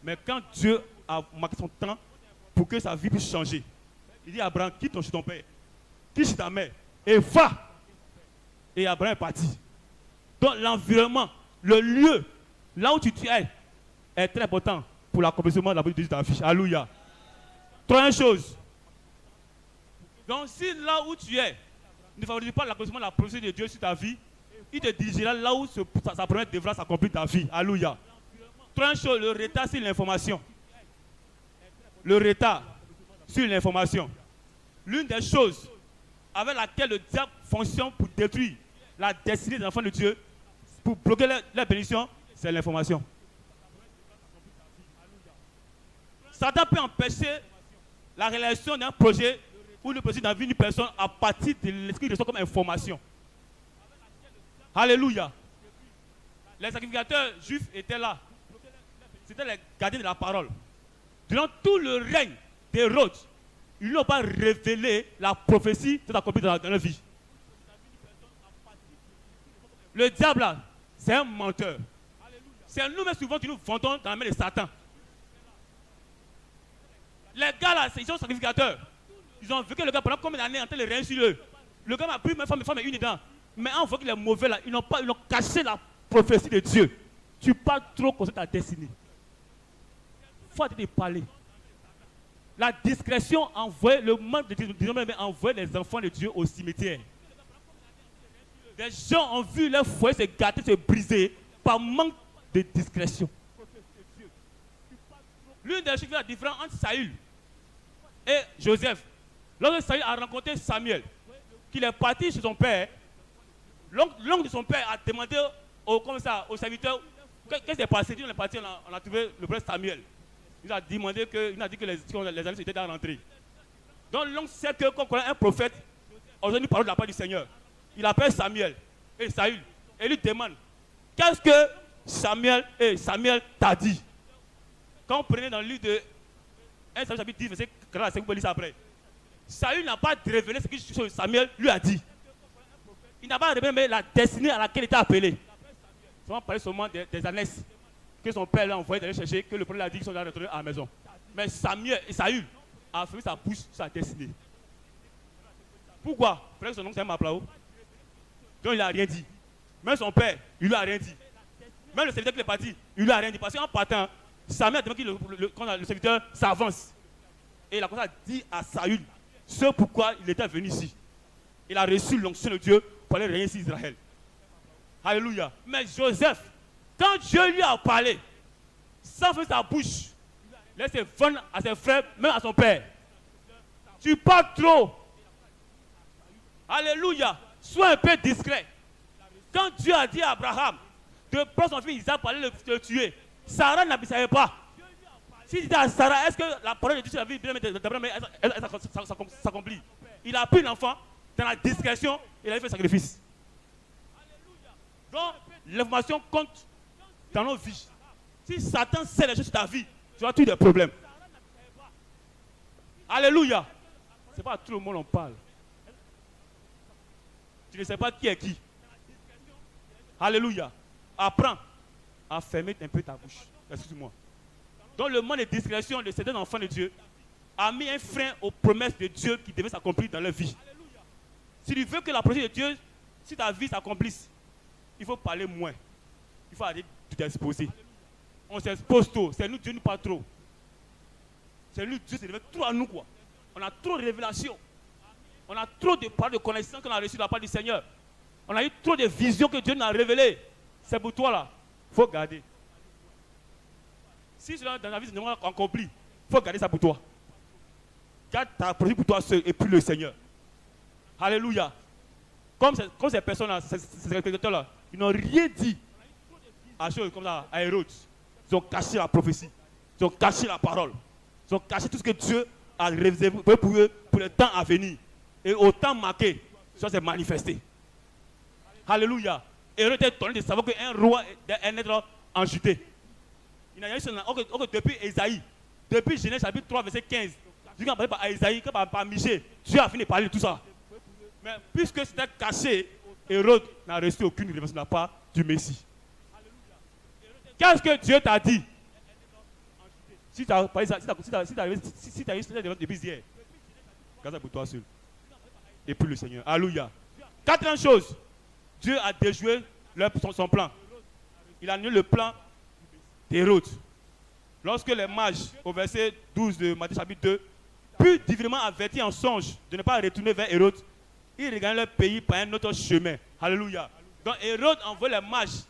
Mais quand Dieu a marqué son temps pour que sa vie puisse changer, il dit à Abraham, quitte chez ton père, quitte chez ta mère, et va. Et Abraham est parti. Donc l'environnement, le lieu, là où tu es, est très important pour l'accomplissement de la volonté de ta vie. Alléluia. Troisième chose. Donc si là où tu es, ne favorise pas l'accomplissement de la prophétie de Dieu sur ta vie, il te dirigera là où sa promesse devra s'accomplir ta vie. Alléluia. Troisième chose, le retard sur l'information. Le retard sur l'information. L'une des choses avec laquelle le diable fonctionne pour détruire la destinée des enfants de Dieu, pour bloquer leur bénédiction, c'est l'information. Satan peut empêcher la réalisation d'un projet ou le projet dans la vie d'une personne à partir de l'esprit de soi comme information. Alléluia. Les sacrificateurs juifs étaient là. C'était les gardiens de la parole. Durant tout le règne d'Hérode, ils n'ont pas révélé la prophétie qui s'est accomplie dans leur vie. Le diable, là, c'est un menteur. C'est nous-mêmes souvent qui nous vendons dans la main de Satan. Les gars là, ils sont sacrificateurs. Ils ont vécu le gars pendant combien d'années en train de rien sur eux. Le gars m'a pris une femme et une dedans. Mais on voit qu'il est mauvais là. Ils ont caché la prophétie de Dieu. Tu parles trop comme ta destinée. Il faut arrêter de parler. La discrétion envoie, le manque de discrétion envoie les enfants de Dieu au cimetière. Des gens ont vu leur foyer se gâter, se briser par manque de discrétion. L'une des choses qui fait la différence entre Saül et Joseph, lorsque Saül a rencontré Samuel, qu'il est parti chez son père, l'oncle de son père a demandé au serviteur qu'est-ce qui s'est passé. On est parti, on a trouvé le prince Samuel. Il a dit que les amis étaient dans l'entrée. Donc l'oncle sait que quand on a un prophète, aujourd'hui parle de la part du Seigneur. Il appelle Samuel et Saül et lui demande Qu'est-ce que Samuel t'a dit? Quand on prenait dans le livre de 1 Samuel chapitre 10, verset 45, vous pouvez lire ça après. Saül n'a pas révélé ce que Samuel lui a dit. Il n'a pas révélé la destinée à laquelle il était appelé. On va parler seulement des annexes que son père l'a envoyé d'aller chercher, que le prophète a dit qu'ils sont retournés à la maison. Mais Saül a fermé sa bouche sur sa destinée. Pourquoi? Parce que son nom c'est Maplao. Donc il n'a rien dit. Même son père, il lui a rien dit. Même le serviteur qui est parti, il lui a rien dit. Parce qu'en partant, Samuel a demandé que le serviteur s'avance. Et il a commencé à dire à Saül ce pourquoi il était venu ici. Il a reçu l'onction de Dieu pour aller régner sur Israël. Alléluia. Mais Joseph, quand Dieu lui a parlé, sans faire sa bouche, laisse vendre à ses frères, même à son père. Tu parles trop. Alléluia. Sois un peu discret. Quand Dieu a dit à Abraham de prendre son fils Isaac pour aller le tuer, Sarah ne savait pas. S'il dit à Sarah, est-ce que la parole de Dieu sur la vie d'Abraham s'accomplit? Il a pris l'enfant dans la discrétion et il a fait le sacrifice. Donc, l'information compte dans nos vies. Si Satan sait les choses sur ta vie, tu as tous des problèmes. Alléluia. Ce n'est pas à tout le monde on parle. Tu ne sais pas qui est qui. Alléluia. Apprends à fermer un peu ta bouche. Excuse-moi. Dans le monde de discrétion de certains enfants de Dieu, a mis un frein aux promesses de Dieu qui devaient s'accomplir dans leur vie. Si tu veux que la promesse de Dieu, si ta vie s'accomplisse, il faut parler moins. Il faut arrêter de t'exposer. On s'expose trop. C'est nous, Dieu nous parle trop. C'est nous, Dieu se révèle trop à nous, quoi. On a trop de révélations. On a trop de paroles de connaissances qu'on a reçues de la part du Seigneur. On a eu trop de visions que Dieu nous a révélées. C'est pour toi là. Il faut garder. Si cela dans la vie c'est accompli, il faut garder ça pour toi. Garde ta promesse pour toi seul et puis le Seigneur. Alléluia. Comme ces personnes-là, ces spectateurs-là, ils n'ont rien dit à choses comme ça, à Hérode. Ils ont caché la prophétie. Ils ont caché la parole. Ils ont caché tout ce que Dieu a réservé pour eux pour le temps à venir. Et au temps marqué, ça s'est manifesté. Alléluia. Hérode était étonné de savoir qu'un roi est naître en Judée. Il n'a rien eu depuis Esaïe. Depuis Genèse chapitre 3, verset 15. Dieu a parlé par Esaïe, par Michée. Dieu a fini de parler de tout ça. Mais puisque c'était caché, Hérode n'a reçu aucune révélation de la part du Messie. Qu'est-ce que Dieu t'a dit? Si tu as parlé ça, si tu as eu cette révélation depuis hier, garde ça pour toi seul. Et puis le Seigneur. Alléluia. Quatrième chose, Dieu a déjoué son plan. Il a annulé le plan d'Hérode. Lorsque les mages, au verset 12 de Matthieu chapitre 2, puis divinement avertis en songe de ne pas retourner vers Hérode, ils regagnent leur pays par un autre chemin. Alléluia. Donc Hérode envoie les mages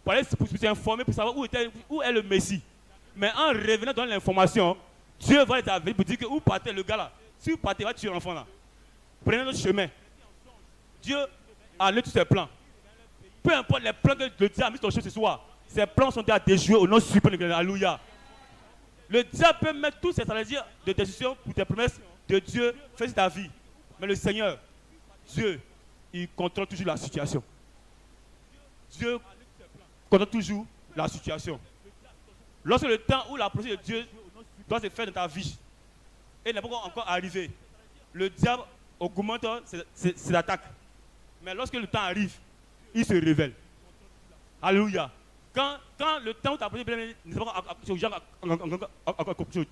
pour aller s'informer, pour savoir où est le Messie. Mais en revenant dans l'information, Dieu va les avertir pour dire que où partait le gars là. Si vous partez, va tuer l'enfant là. Prenez notre chemin. Dieu a annulé tous ses plans. Peu importe les plans que le diable a mis sur ce soir, ses plans sont déjà déjoués au nom suprême de Dieu. Alléluia. Le diable peut mettre tous ses stratégies de décision pour tes promesses de Dieu faire sur ta vie. Mais le Seigneur, Dieu, il contrôle toujours la situation. Dieu contrôle toujours la situation. Lorsque le temps où la promesse de Dieu doit se faire dans ta vie et n'est pas encore arrivé, le diable augmente ses attaques. Mais lorsque le temps arrive, il se révèle. Alléluia. Quand le temps où ta promesse n'est pas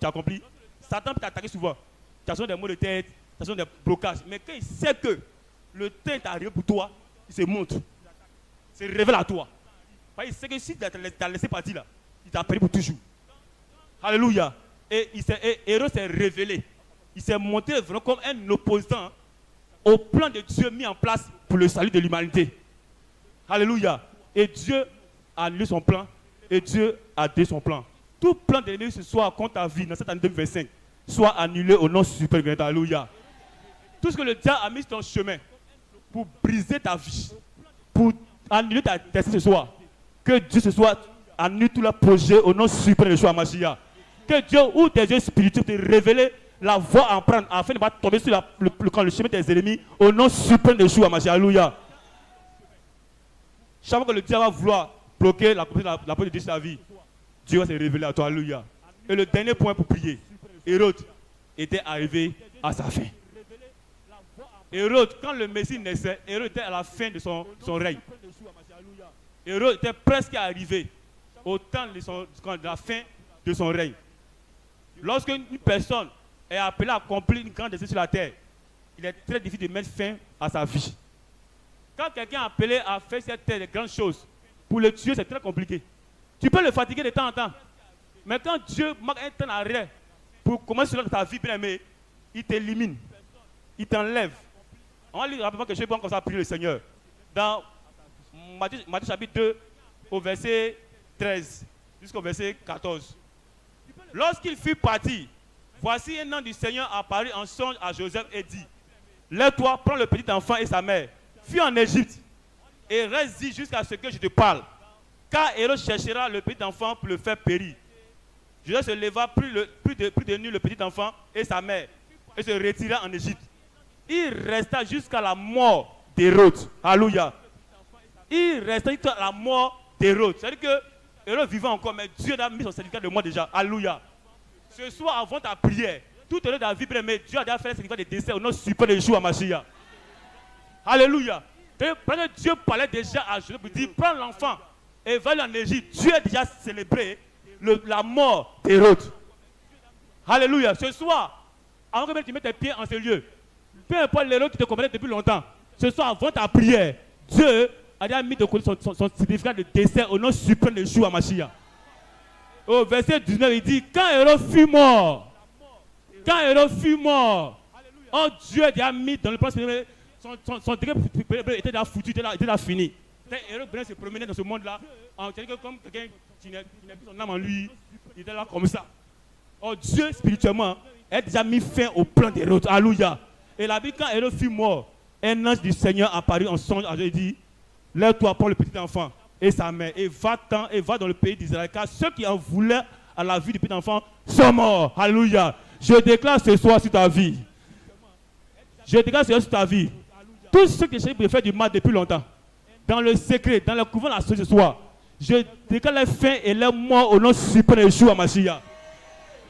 accompli, Satan peut t'attaquer souvent. Tu as des maux de tête, tu as des blocages. Mais quand il sait que le temps est arrivé pour toi, il se montre. Il se révèle à toi. Il sait que si tu as laissé partir là, il t'a pris pour toujours. Alléluia. Et Hérode s'est révélé. Il s'est montré vraiment comme un opposant au plan de Dieu mis en place pour le salut de l'humanité. Alléluia. Et Dieu a annulé son plan et Dieu a donné son plan. Tout plan de l'ennemi ce soir contre ta vie dans cette année 2025 soit annulé au nom suprême de Dieu. Alléluia. Tout ce que le diable a mis sur ton chemin pour briser ta vie, pour annuler ta destinée ce soir, que Dieu ce soir annule tout le projet au nom suprême de Yeshua Mashiach. Que Dieu ouvre tes yeux spirituels pour te révéler la voie à prendre afin de ne pas tomber sur le chemin de tes ennemis au nom suprême de Yeshua Mashiach. Alléluia. Chaque fois que le diable va vouloir bloquer la porte de Dieu sur ta vie, Dieu va se révéler à toi. Alléluia. Et le dernier point pour prier, Hérode était arrivé à sa fin. Hérode, quand le Messie naissait, Hérode était à la fin de son règne. Hérode était presque arrivé au temps de la fin de son règne. Lorsque une personne est appelée à accomplir une grande destinée sur la terre, il est très difficile de mettre fin à sa vie. Quand quelqu'un est appelé à faire cette terre de grandes choses, pour le tuer, c'est très compliqué. Tu peux le fatiguer de temps en temps. Mais quand Dieu marque un temps d'arrêt pour commencer sur ta vie bien aimée, il t'élimine, il t'enlève. On va lire rapidement que je vais comme ça prier le Seigneur. Dans Matthieu chapitre 2, au verset 13 jusqu'au verset 14. Lorsqu'il fut parti, voici un ange du Seigneur apparut en songe à Joseph et dit: lève-toi, prends le petit enfant et sa mère, fuis en Égypte et reste-y jusqu'à ce que je te parle. Car Hérode cherchera le petit enfant pour le faire périr. Joseph se leva, prit de nu le petit enfant et sa mère et se retira en Égypte. Il resta jusqu'à la mort d'Hérode. Alléluia. Il resta jusqu'à la mort d'Hérode. C'est-à-dire que Hérode vivait encore, mais Dieu a mis son certificat de mort déjà. Alléluia. Ce soir, avant ta prière, tout au long de la vie, mais Dieu a déjà fait le certificat de décès au nom super de Yeshua Mashiach. Alléluia. Dieu parlait déjà à Joseph, il dit: prends l'enfant et va en Égypte. Dieu a déjà célébré la mort d'Hérode. Alléluia. Ce soir, avant que tu mettes tes pieds en ce lieu, peu importe l'Hérode qui te connaît depuis longtemps, ce soir, avant ta prière, Dieu a déjà mis de côté son certificat de décès au nom suprême de Yeshua Mashiach. Au verset 19, il dit: quand Hérode fut mort, oh, Dieu a déjà mis dans le plan son degré était déjà foutu, était déjà fini. Hérode venait se promener dans ce monde-là, comme quelqu'un qui n'a plus son âme en lui, il était là comme ça. Oh, Dieu spirituellement a déjà mis fin au plan d'Hérode. Alléluia. Et la Bible, quand Hérode fut mort, un ange du Seigneur apparut en songe à Dieu et dit: lève-toi, prends le petit enfant et sa mère et va dans le pays d'Israël, car ceux qui en voulaient à la vie du petit enfant sont morts. Alléluia. Je déclare ce soir sur ta vie. Je déclare ce soir sur ta vie. Tous ceux qui cherchent de faire du mal depuis longtemps, dans le secret, dans le couvent de la société ce soir, je déclare les fins et les morts au nom suprême de Yeshua Mashiach.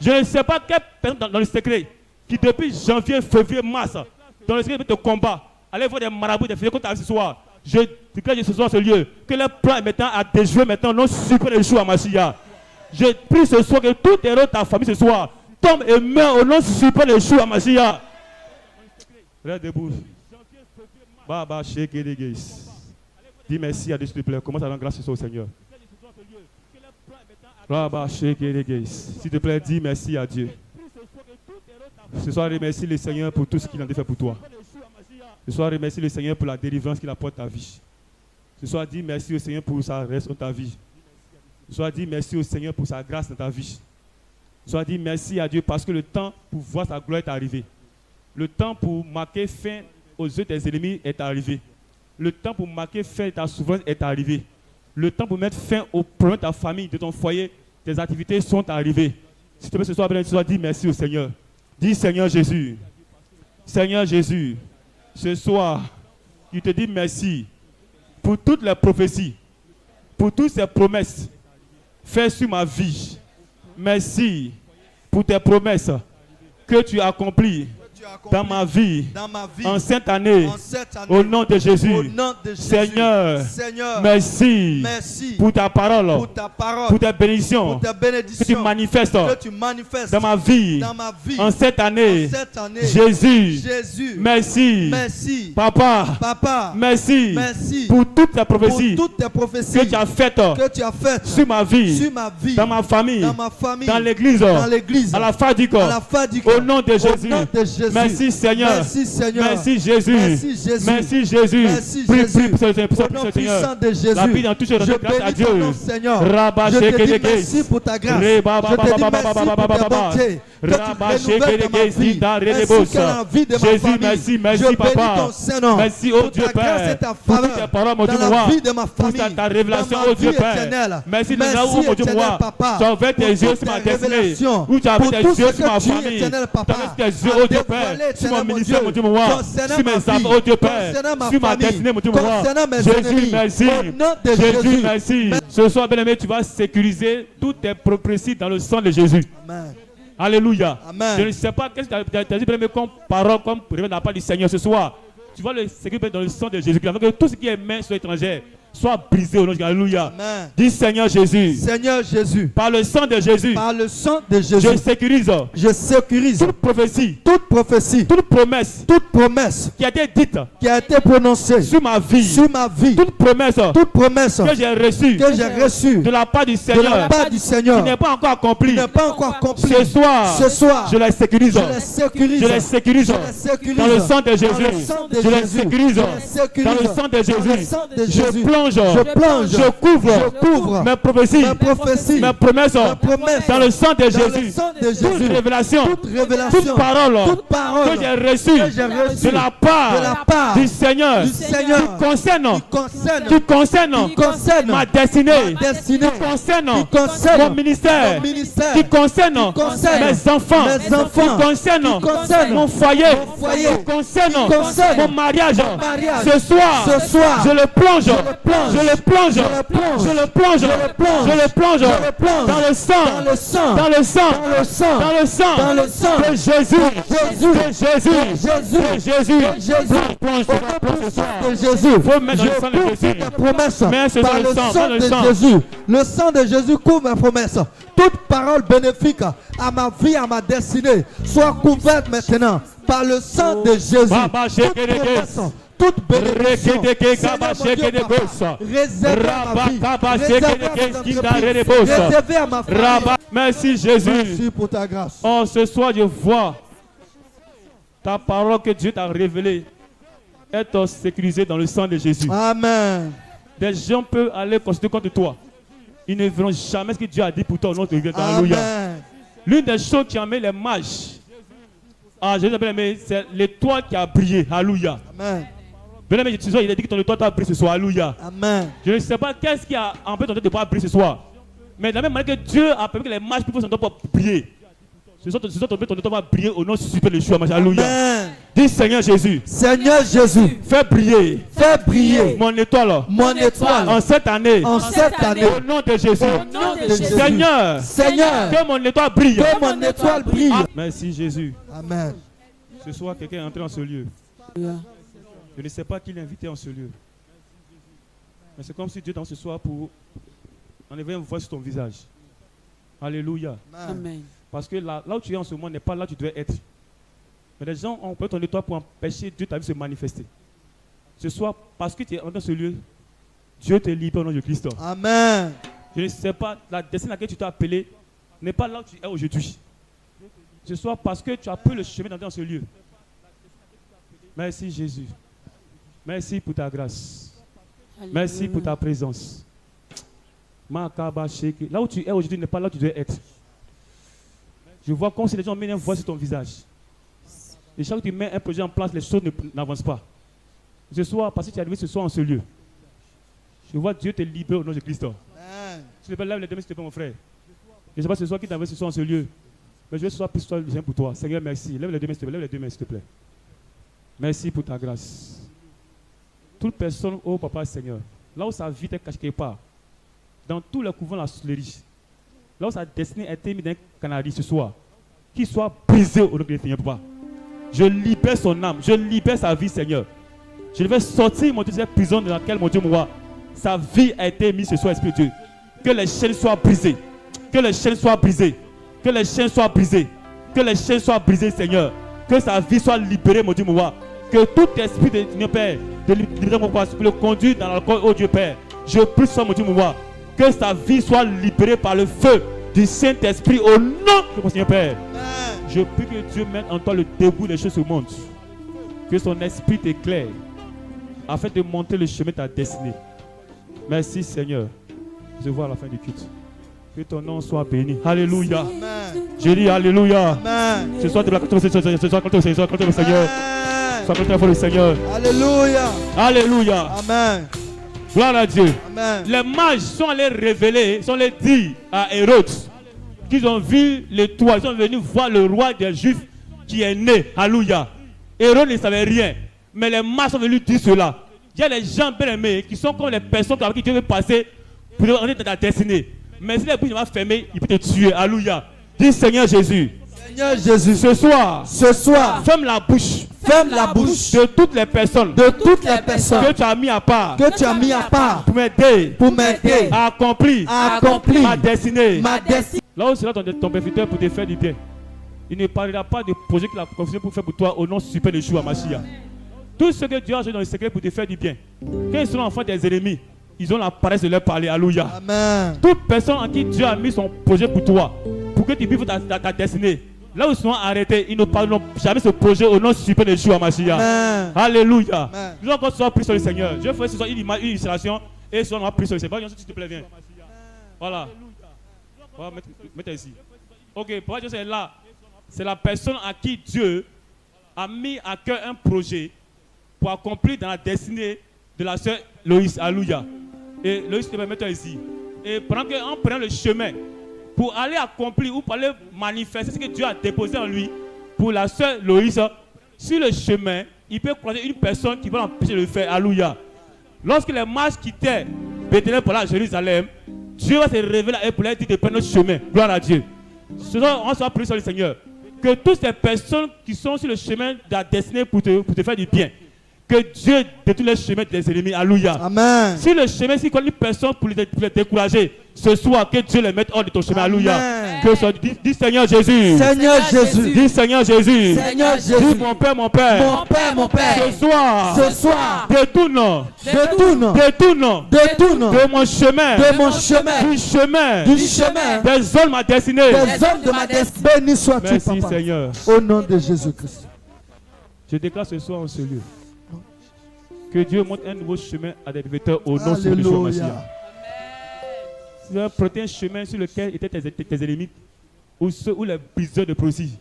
Je ne sais pas quelle personne dans le secret qui depuis janvier, février, mars, dans le secret de combat, allez voir des marabouts, des filles contre ce soir. Je déclare ce soir ce lieu, que le plan est maintenant à déjouer maintenant au nom suprême de Yeshua Mashiach. Je prie ce soir que tout héros de ta famille ce soir tombe et meurt au nom suprême de Yeshua Mashiach. Reste debout. Baba, shake it, guys. Dis merci à Dieu, s'il te plaît. Commence à rendre grâce ce soir au Seigneur. Baba, shake it, guys. S'il te plaît, dis merci à Dieu. Ce soir, remercie le Seigneur pour tout ce qu'il a fait pour toi. Ce soir, remercie le Seigneur pour la délivrance qu'il apporte à ta vie. Ce soir, dis merci au Seigneur pour sa reste dans ta vie. Ce soir, dis merci au Seigneur pour sa grâce dans ta vie. Ce soir, dis merci à Dieu parce que le temps pour voir sa gloire est arrivé. Le temps pour marquer fin aux yeux de tes ennemis est arrivé. Le temps pour marquer fin à ta souffrance est arrivé. Le temps pour mettre fin aux problèmes de ta famille, de ton foyer, tes activités sont arrivées. S'il te plaît, ce soir, dis merci au Seigneur. Dis Seigneur Jésus. Seigneur Jésus, ce soir, je te dis merci pour toutes les prophéties, pour toutes ces promesses faites sur ma vie. Merci pour tes promesses que tu as accomplies dans ma vie, en cette année, au nom de Jésus. Seigneur, merci pour ta parole, pour tes bénédictions que tu manifestes dans ma vie, en cette année. Jésus, merci. Papa, merci pour toutes tes prophéties que tu as faites sur ma vie, dans ma famille, dans l'église, à la Fadique, au nom de Jésus. Merci Seigneur. Merci Jésus. Merci Jésus. Prie pour ce Seigneur. La vie dans tout ce monde, grâce à Dieu. Je te dis merci pour ta grâce. Je te dis merci pour ta bonté. que tu renouvelles dans ma vie, ainsi que la vie de ma Jésus, famille. merci, merci, Je bénis papa. ton Saint-Nom Merci, oh pour Dieu ta grâce Père, et ta pour faveur toutes tes paroles, mon Dieu, dans la moi. vie de ma Pour famille, ta révélation, dans ma oh Dieu vie Père. éternelle. Merci de là où, mon Dieu, éternel, moi. Papa, Tu as ouvert tes pour yeux toutes sur ma tes destinée. révélations, Où tu as pour ouvert tout tes yeux ce sur ma que tu, famille. éternel, Tu as Papa, ouvert tes yeux, as oh Dieu dévoilé, Père, sur mon éternel, mon ministère, Dieu, mon Dieu, moi. concernant Sur ma mes âmes, vie, oh Dieu Père. concernant ma Sur ma famille, destinée, mon Dieu, moi. concernant mes Jésus, ennemis. merci. Au nom de Jésus, Jésus. merci. Ce soir, bien-aimé, tu vas sécuriser toutes tes prophéties dans le sang de Jésus. Amen. Alléluia. Amen. Je ne sais pas qu'est-ce que tu as dit, bien-aimé, comme parole, comme révélation de la part du Seigneur ce soir. Tu vas le sécuriser dans le sang de Jésus. Afin que tout ce qui est main sur l'étranger soit brisé au nom de Jésus. Alléluia. Amen. Dis Seigneur Jésus. Seigneur Jésus, Par le sang de Jésus, par le sang de je Jésus, sécurise je sécurise toute prophétie, toute prophétie, toute promesse toute promesse qui a été dite qui a été prononcée sur ma vie, sur ma vie, toute promesse toute promesse que j'ai reçue que j'ai reçue de la part du de Seigneur la part du qui Seigneur n'est pas encore accomplie. n'est pas encore accompli. Ce soir, Ce soir, je la sécurise. je les sécurise. Je les sécurise Je les sécurise. dans le sang de Dans le Jésus. sang de Je les Jésus. sécurise Je les sécurise. dans le sang de Dans le Jésus. sang de Je Jésus. plonge, Je plonge. je couvre Je couvre mes prophéties, mes prophéties, mes promesses mes promesses dans le sang de dans le Jésus. sang de Toute Jésus. révélation, Toute révélation, toute parole toute parole que j'ai reçue que j'ai reçue de la part du du Seigneur Seigneur qui concerne qui concerne ma destinée, ma destinée, qui concerne qui concerne mon ministère, mon ministère, qui concerne concerne mes enfants, mes enfants, qui concerne qui concerne mon foyer, mon foyer, qui concerne qui concerne mon mariage. mariage. Ce soir, Ce soir, je le plonge, je le plonge, je le plonge, je le plonge, je le plonge, je le plonge, je le plonge je le plonge dans le sang, dans le sang, dans le sang, dans le sang, dans le sang, dans le sang de Jésus, Jésus, de Jésus, Jésus, de Jésus, Jésus. plonge, plonge ce soir. de Jésus. Faut mettre dans le Je sang de couvre Jésus. tes promesses Mets ce par dans le le sang, sang dans le de sang. Jésus. Le sang de Jésus couvre mes promesses. Toute parole bénéfique à ma vie, à ma destinée, soit couverte maintenant par le sang de Jésus. Baba, Toute sheke, promesse, toute bénédiction, Rekete, Seigneur, kaba, mon sheke, Dieu, de Papa, gossa. réservée à ma vie, Rabba, réservée sheke, à de mes keski, entreprises, da, re, de bossa. réservée à ma famille. Rabba, merci Jésus. Merci pour ta grâce. Oh, ce soir, je vois ta parole que Dieu t'a révélée être sécurisée dans le sang de Jésus. Amen. Des gens peuvent aller consulter contre toi. Ils ne verront jamais ce que Dieu a dit pour toi au nom de Dieu. Alléluia. Amen. L'une des choses qui a mis les mages à Jésus, c'est l'étoile qui a brillé. Alléluia. Amen. Bien aimé, ce soir, il a dit que ton étoile doit briller ce soir. Alléluia. Amen. Je ne sais pas qu'est-ce qui a empêché ton étoile de pouvoir briller ce soir. Mais de la même manière que Dieu a permis que les mages puissent son étoile pour briller. Ce soir, ton étoile va briller au nom de Super le Yeshua. Alléluia. Amen. Dis Seigneur Jésus, Seigneur Jésus, fais briller fais briller mon étoile mon étoile en cette année. en cette année. Au nom de Jésus. Au nom de Jésus. Seigneur, Seigneur, que mon étoile brille. que mon étoile brille. Merci Jésus. Amen. Ce soir, quelqu'un est entré en ce lieu. Je ne sais pas qui l'a invité en ce lieu. Mais c'est comme si Dieu dans ce soir pour enlever une voix sur ton visage. Alléluia. Amen. Parce que là où tu es en ce moment n'est pas là où tu dois être. Mais les gens ont pris ton étoile pour empêcher Dieu ta vie de se manifester. Ce soir, parce que tu es entré dans ce lieu, Dieu te libère au nom de Christ. Amen. Je ne sais pas, la destinée à laquelle tu t'es appelé n'est pas là où tu es aujourd'hui. Ce soir, parce que tu as pris le chemin d'entrer dans ce lieu. Merci Jésus. Merci pour ta grâce. Merci pour ta présence. Là où tu es aujourd'hui n'est pas là où tu dois être. Je vois comme si les gens mettent une voix sur ton visage. Et chaque fois que tu mets un projet en place, les choses n'avancent pas. Ce soir, parce que tu es arrivé ce soir en ce lieu, je vois Dieu te libérer au nom de Christ. Amen. S'il te plaît, lève les deux mains, s'il te plaît, mon frère. Je ne sais pas ce soir qui t'a envoyé ce soir en ce lieu. Mais je veux ce soir plus toi bien pour toi. Seigneur, merci. Lève les deux mains, s'il te plaît. Lève les deux mains, s'il te plaît. Merci pour ta grâce. Toute personne, oh papa Seigneur, là où sa vie est cachée quelque part, dans tout le couvent de la sorcellerie, là où sa destinée a été mise dans un canari ce soir, qu'il soit brisé au nom de Seigneur, papa. Je libère son âme, je libère sa vie, Seigneur. Je vais sortir, mon Dieu, de cette prison dans laquelle, mon Dieu, moi, sa vie a été mise ce soir, Esprit de Dieu. Que les chaînes soient brisées. Que les chaînes soient brisées. Que les chaînes soient brisées. Que les chaînes soient brisées, Seigneur. Que sa vie soit libérée, mon Dieu, moi. Que tout esprit de Dieu, Père, de libérer mon Père, le conduire dans l'alcool, oh Dieu, Père. Je prie sur mon Dieu, moi. Que sa vie soit libérée par le feu du Saint-Esprit au nom de mon Seigneur, Père. Amen. Je prie que Dieu mette en toi le début des choses au monde. Que son esprit t'éclaire afin de monter le chemin de ta destinée. Merci Seigneur. Je vois à la fin du culte. Que ton nom soit béni. Alléluia. Amen. Je dis Alléluia. Amen. Ce soir, de la ce soir, quand le Seigneur. Amen. Sois content pour le Seigneur. Alléluia. Alléluia. Amen. Gloire à Dieu. Amen. Les mages sont allés révéler, sont allés dire à Hérode qu'ils ont vu l'étoile, ils sont venus voir le roi des Juifs qui est né. Alléluia. Hérode ne savait rien, mais les mages sont venus dire cela. Il y a des gens bien aimés qui sont comme les personnes avec qui Dieu veut passer pour entrer dans ta destinée. Mais si les bouches sont fermées, il peut te tuer. Alléluia. Dis Seigneur Jésus. Seigneur Jésus, Ce soir, ferme la bouche ferme la bouche de toutes les personnes de toutes les personnes que tu as mis à part que tu as mis à part pour m'aider pour m'aider à accomplir à accomplir ma destinée. ma destinée. Là où sera ton bienfaiteur pour te faire du bien, il ne parlera pas de projet qu'il a confié pour faire pour toi au nom super de Yeshua Mashiach. Tout ce que Dieu a joué dans le secret pour te faire du bien, quand ils seront enfants des ennemis, ils ont la paresse de leur parler. Alléluia. Amen. Toute personne en qui Dieu a mis son projet pour toi, pour que tu vives ta destinée, là où ils seront arrêtés, ils ne parleront jamais ce projet au nom super de Yeshua Mashiach. Amen. Alléluia. Amen. Nous allons encore ce soir prier sur le Seigneur. Je ferai ce soir une illustration et ce soir on va prier sur le Seigneur. S'il te plaît, viens. Voilà. Voilà, mettez ici. Ok, pour Dieu c'est là. C'est la personne à qui Dieu a mis à cœur un projet pour accomplir dans la destinée de la sœur Loïs. Alléluia. Et Loïs, s'il te plaît, mettez ici. Et pendant qu'on prend le chemin pour aller accomplir ou pour aller manifester ce que Dieu a déposé en lui pour la sœur Loïs, sur le chemin, il peut croiser une personne qui va l'empêcher de le faire. Alléluia. Lorsque les mages quittaient Bethléem pour aller à Jérusalem, Dieu va se révéler à eux pour leur dire de prendre notre chemin. Gloire à Dieu. Ce soir, on va prier sur le Seigneur. Que toutes ces personnes qui sont sur le chemin de la destinée pour te faire du bien, que Dieu détruise les chemins des ennemis. Alléluia. Amen. Si le chemin, si une personne pour les décourager, ce soir, que Dieu les mette hors de ton chemin. Alléluia. Amen. Que soit, dis Seigneur Jésus. Seigneur Jésus. Dis Seigneur Jésus. Seigneur Dis Jésus. mon Père, mon Père. Mon Père, mon Père. Ce soir, détourne Détourne de mon chemin, de mon chemin, du chemin, des hommes ma destinée. des hommes de ma destinée. Béni sois-tu, Merci Papa. Seigneur. Au nom de Jésus-Christ. Je déclare ce soir en ce lieu que Dieu montre un nouveau chemin à des serviteurs au nom de Yeshua Alléluia. Mashiach. Si tu as prêté un chemin sur lequel étaient tes ennemis ou les briseurs de prophétie,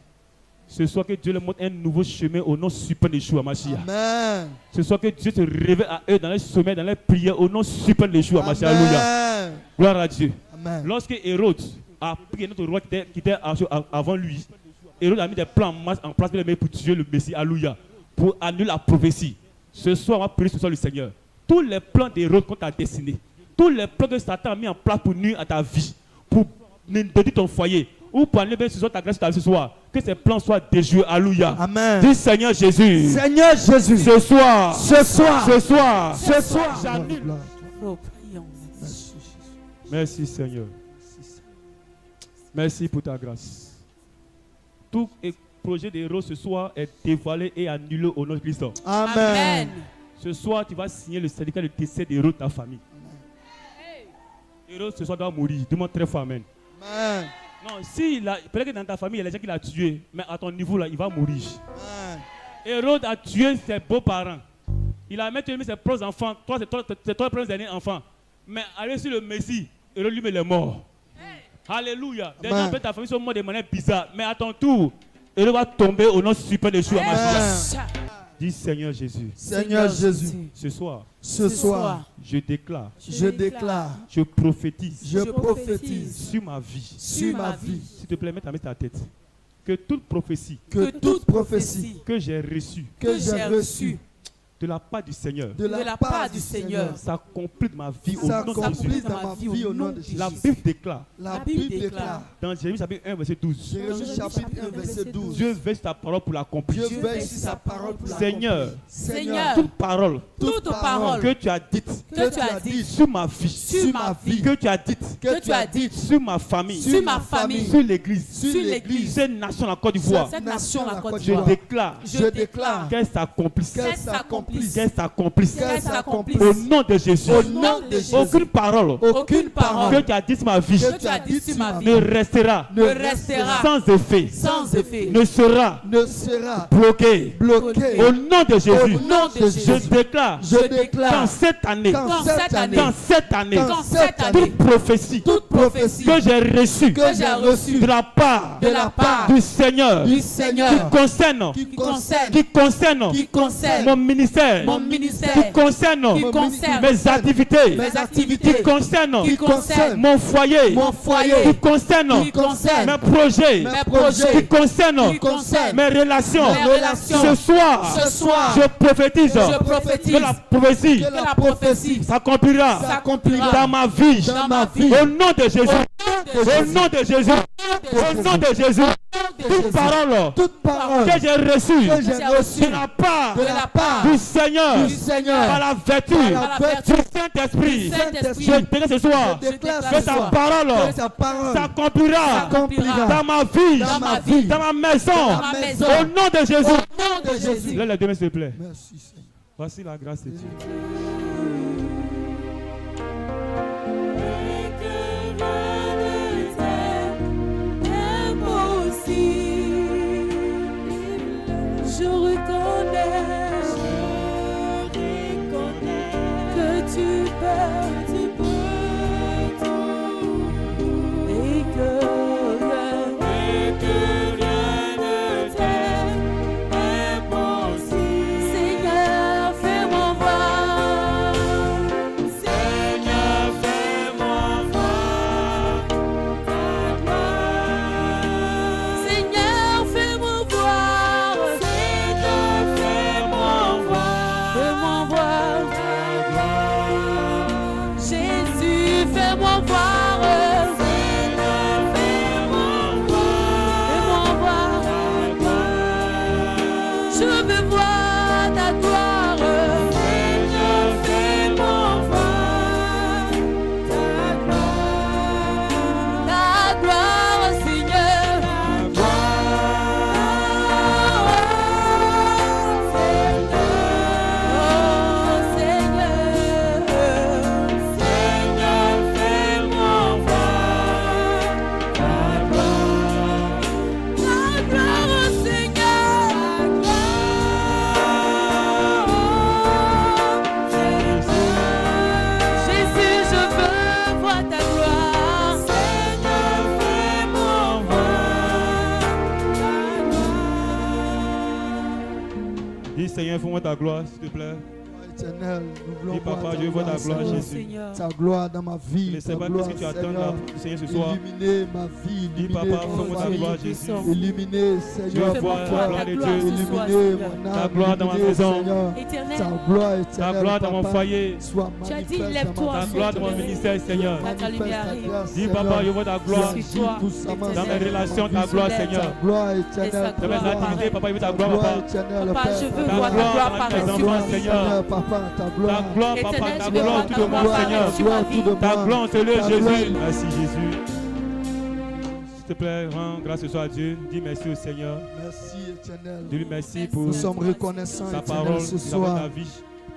ce soir que Dieu leur montre un nouveau chemin au nom suprême de Yeshua Mashiach. Amen. Ce soir que Dieu se révèle à eux dans les sommets, dans les prières au nom suprême de Yeshua Mashiach. Alléluia. Amen. Gloire à Dieu. Amen. Lorsque Hérode a pris notre roi qui était avant lui, Hérode a mis des plans en place pour tuer le Messie. Alléluia. Pour annuler la prophétie. Ce soir, on va prier ce soir le Seigneur. Tous les plans d'Hérode contre ta destinée, tous les plans que Satan a mis en place pour nuire à ta vie, pour détruire ton foyer, ou pour enlever ce soir ta grâce ce soir, que ces plans soient déjoués. Alléluia. Amen. Dis Seigneur Jésus. Seigneur Jésus. Ce soir, j'annule. Oh, prions. Merci Seigneur. Merci pour ta grâce. Tout projet d'Hérode ce soir est dévoilé et annulé au nom de Christ. Amen. Ce soir, tu vas signer le certificat de décès d'Hérode de ta famille. Hérode ce soir doit mourir. Demande très fort, amen. Amen. Non, si peut-être que dans ta famille, il y a des gens qui l'ont tué, mais à ton niveau là, il va mourir. Amen. Hérode a tué ses beaux-parents. Il a même tué ses propres enfants, ses trois premiers derniers enfants. Mais allez sur le Messie, Hérode lui-même est mort. Alléluia. Des gens de ta famille sont morts de manière bizarre, mais à ton tour, Hérode va tomber au nom suprême de Yeshua Mashiach. Dis Seigneur Jésus. Seigneur Jésus. Ce soir, je déclare, je prophétise sur ma vie. S'il te plaît, mets ta tête. Que toute prophétie que j'ai reçue de la part du Seigneur s'accomplit de ma vie au nom de Jésus. La Bible déclare dans Jérémie chapitre 1 verset 12. Dieu veille sur ta parole pour l'accomplir. Seigneur, toute parole que tu as dite sur ma vie, que tu as dite sur ma famille, sur l'église, cette nation la Côte d'Ivoire, je déclare qu'elle s'accomplisse s'accomplisse. Qu'elle s'accomplisse. Qu'elle s'accomplisse. Au nom de Jésus. Au nom de Jésus. Aucune parole Aucune parole que tu as dit sur ma vie que tu as dit sur ma vie ne restera ne restera sans effet. sans effet. Ne sera ne sera bloqué. bloqué. Au nom de Jésus. Au nom de Jésus. Je déclare Je déclare dans cette année, qu'en Dans cette cette année, année, dans cette année, Dans cette année, toute prophétie toute prophétie que j'ai reçue que j'ai j'ai reçu de la part de la part du Seigneur du qui Seigneur concerne qui concerne mon ministère, mon qui ministère, concerne qui concerne mes activités, mes activités, qui concerne qui concerne mon foyer, mon qui foyer, concerne qui concerne mes projets, mes qui projets, concerne qui concerne mes relations. mes relations. Ce soir, Ce soir, je prophétise je prophétise que la prophétie que la prophétie s'accomplira s'accomplira dans ma vie. dans ma vie. Au nom de Jésus. Au nom de Jésus. Au nom de Jésus. Toute parole toute parole que j'ai reçue que j'ai reçue de la part de la part du Seigneur, du Seigneur, par la vertu par la du Saint-Esprit, Saint-Esprit, je déclare ce soir je déclare que ce ta soir parole que sa parole s'accomplira s'accomplira dans ma vie, dans ma vie, dans ma maison. dans ma maison. Au nom de Jésus. Au nom de Jésus. Lève les deux mains, s'il te plaît. Merci Seigneur. Voici la grâce de Dieu. Je reconnais que tu peux tout et que rien ne t'est impossible. Seigneur, fais-moi voir. Seigneur, fais-moi voir ta gloire. Seigneur, fais-moi voir. Seigneur, fais-moi voir. Fais-moi voir ta gloire. Jésus, fais-moi voir. Seigneur, fais-moi voir. Fais-moi voir ta gloire. Je veux voir ta gloire. Seigneur, fais-moi voir ta gloire. Ta gloire, Seigneur. Ta gloire, Seigneur. Seigneur, fais-moi voir ta gloire. Ta gloire, Seigneur. Jésus, je veux voir ta gloire. Seigneur, fais-moi voir ta gloire. Dis Seigneur, fais-moi ta gloire, s'il te plaît. Éternel, nous voulons Dis voir papa, ta je veux voir ta gloire, Seigneur. Jésus. Seigneur. Ta gloire dans ma vie, Je ne ta sais pas gloire, qu'est-ce que tu attends Seigneur. du Seigneur ce soir. Illuminer ma vie, Dis illuminer papa, mon fais-moi ta famille. gloire, Jésus. Illuminer, Seigneur, veux voir mon la cœur. gloire de Dieu. Illuminer mon âme. Ta gloire dans ma illuminer, maison. Seigneur. Éternel, Ta gloire Ta éternelle, gloire dans mon papa, foyer. soit Tu as dit, manifeste lève-toi, dans ma Ta vie. gloire dans mon ministère, Seigneur. Ta lumière Manifeste ta arrive. grâce, Dis Seigneur. papa, je veux ta gloire Tu Suis-toi, agis puissamment, dans mes Seigneur, relations, dans ma ta vie. gloire, Ta Seigneur. Ta gloire éternelle, Dans mes gloire activités, papa, je veux ta ta gloire, gloire papa. éternelle, Papa, Père, je veux ta voir ta gloire gloire dans paraître mes sur ma enfants, vie. Seigneur. Papa, ta Ta gloire. gloire, papa, Éternel, ta je veux gloire, voir tout ta de gloire moi, paraître Seigneur. sur ma gloire, vie. tout de Ta moi. gloire, c'est le Ta Jésus. gloire. Merci, Jésus. S'il te plaît, rends grâce ce soir à Dieu. Dis merci au Seigneur. Merci éternel. Dis-lui merci pour Nous sommes reconnaissants sa éternel parole, ce dans soir ta vie.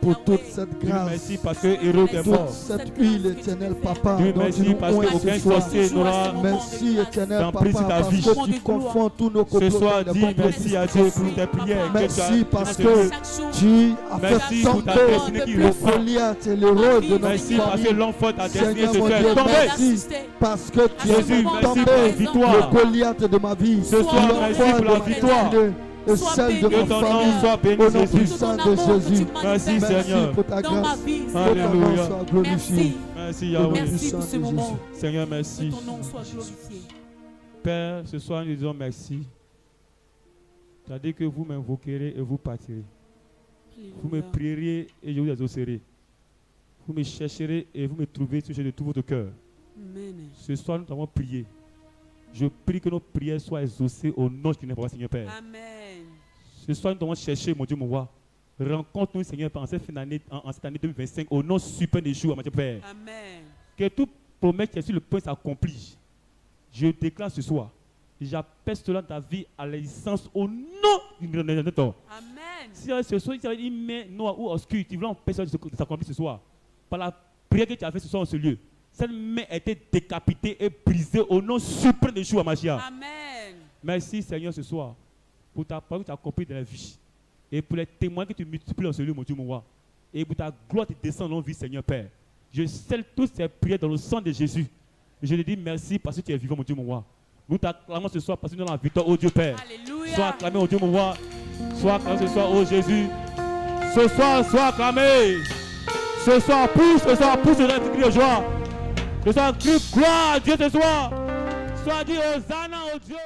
pour toute cette Dis-lui grâce, merci parce que héros est mort. toute cette huile éternelle, papa, Dieu dont merci tu nous parce oins qu'aucun ce soir. sorcier n'aura. Merci éternel, d'emprise papa, ta parce vie. que tu confonds tous nos Ce complots soir, dans dis le complot. merci à Dieu pour tes prières. Merci parce que que tu as Merci fait pour ta tomber destinée qui le reprend. Goliath et le rôle de notre Merci parce que famille. l'enfant ta destinée Seigneur se mon fait Dieu, tomber. merci parce que tu as Jésus, fait merci tomber pour la victoire. le Goliath de ma vie. Ce soir, merci l'enfant pour de la ma victoire. destinée et Sois celle de béni. ma Que ton nom famille. soit béni, Au nom Jésus. puissant de Jésus. Merci, Merci Seigneur. pour ta Dans ma grâce. vie, Que ton Alléluia. nom soit glorifié. Merci. Merci, Au nom Yahweh. Merci puissant pour ce de moment. Jésus. Seigneur, Que merci. ton nom soit glorifié. Père, ce soir, nous disons merci. Tu as dit que vous m'invoquerez et vous partirez. Vous me Alléluia. prierez et je vous exaucerai. Vous me chercherez et vous me trouverez sur de tout votre cœur. Amen. Ce soir, nous avons prié. Je prie que nos prières soient exaucées au nom de notre Seigneur Père. Amen. Ce soir, nous devons chercher, mon Dieu, mon roi. Rencontre-nous, Seigneur, en cette année, en cette année 2025, au nom suprême des jours, mon Dieu Père. Amen. Que toute promesse qui est sur le point s'accomplisse. Je déclare ce soir. J'appelle cela dans ta vie à l'existence au nom du Rédempteur. Amen. Si ce soir, il y a une main noire ou obscure, tu veux empêcher de s'accomplir ce soir. Par la prière que tu as fait ce soir en ce lieu, cette main a été décapitée et brisée au nom suprême de Yeshua Mashiach. Amen. Merci Seigneur ce soir pour ta parole que tu as accomplie dans la vie et pour les témoins que tu multiplies en ce lieu, mon Dieu, mon roi. Et pour ta gloire qui descend en vie, Seigneur Père. Je scelle toutes ces prières dans le sang de Jésus. Et je te dis merci parce que tu es vivant, mon Dieu, mon roi. Nous t'acclamons ce soir parce que nous avons la victoire, oh Dieu Père. Alléluia. Sois acclamé, oh Dieu, mon roi. Sois acclamé ce soir, oh Jésus. Ce soir, sois acclamé. Ce soir, pousse ce cri de joie. Ce soir, crie gloire à Dieu ce soir. Sois dit Hosanna, oh Dieu.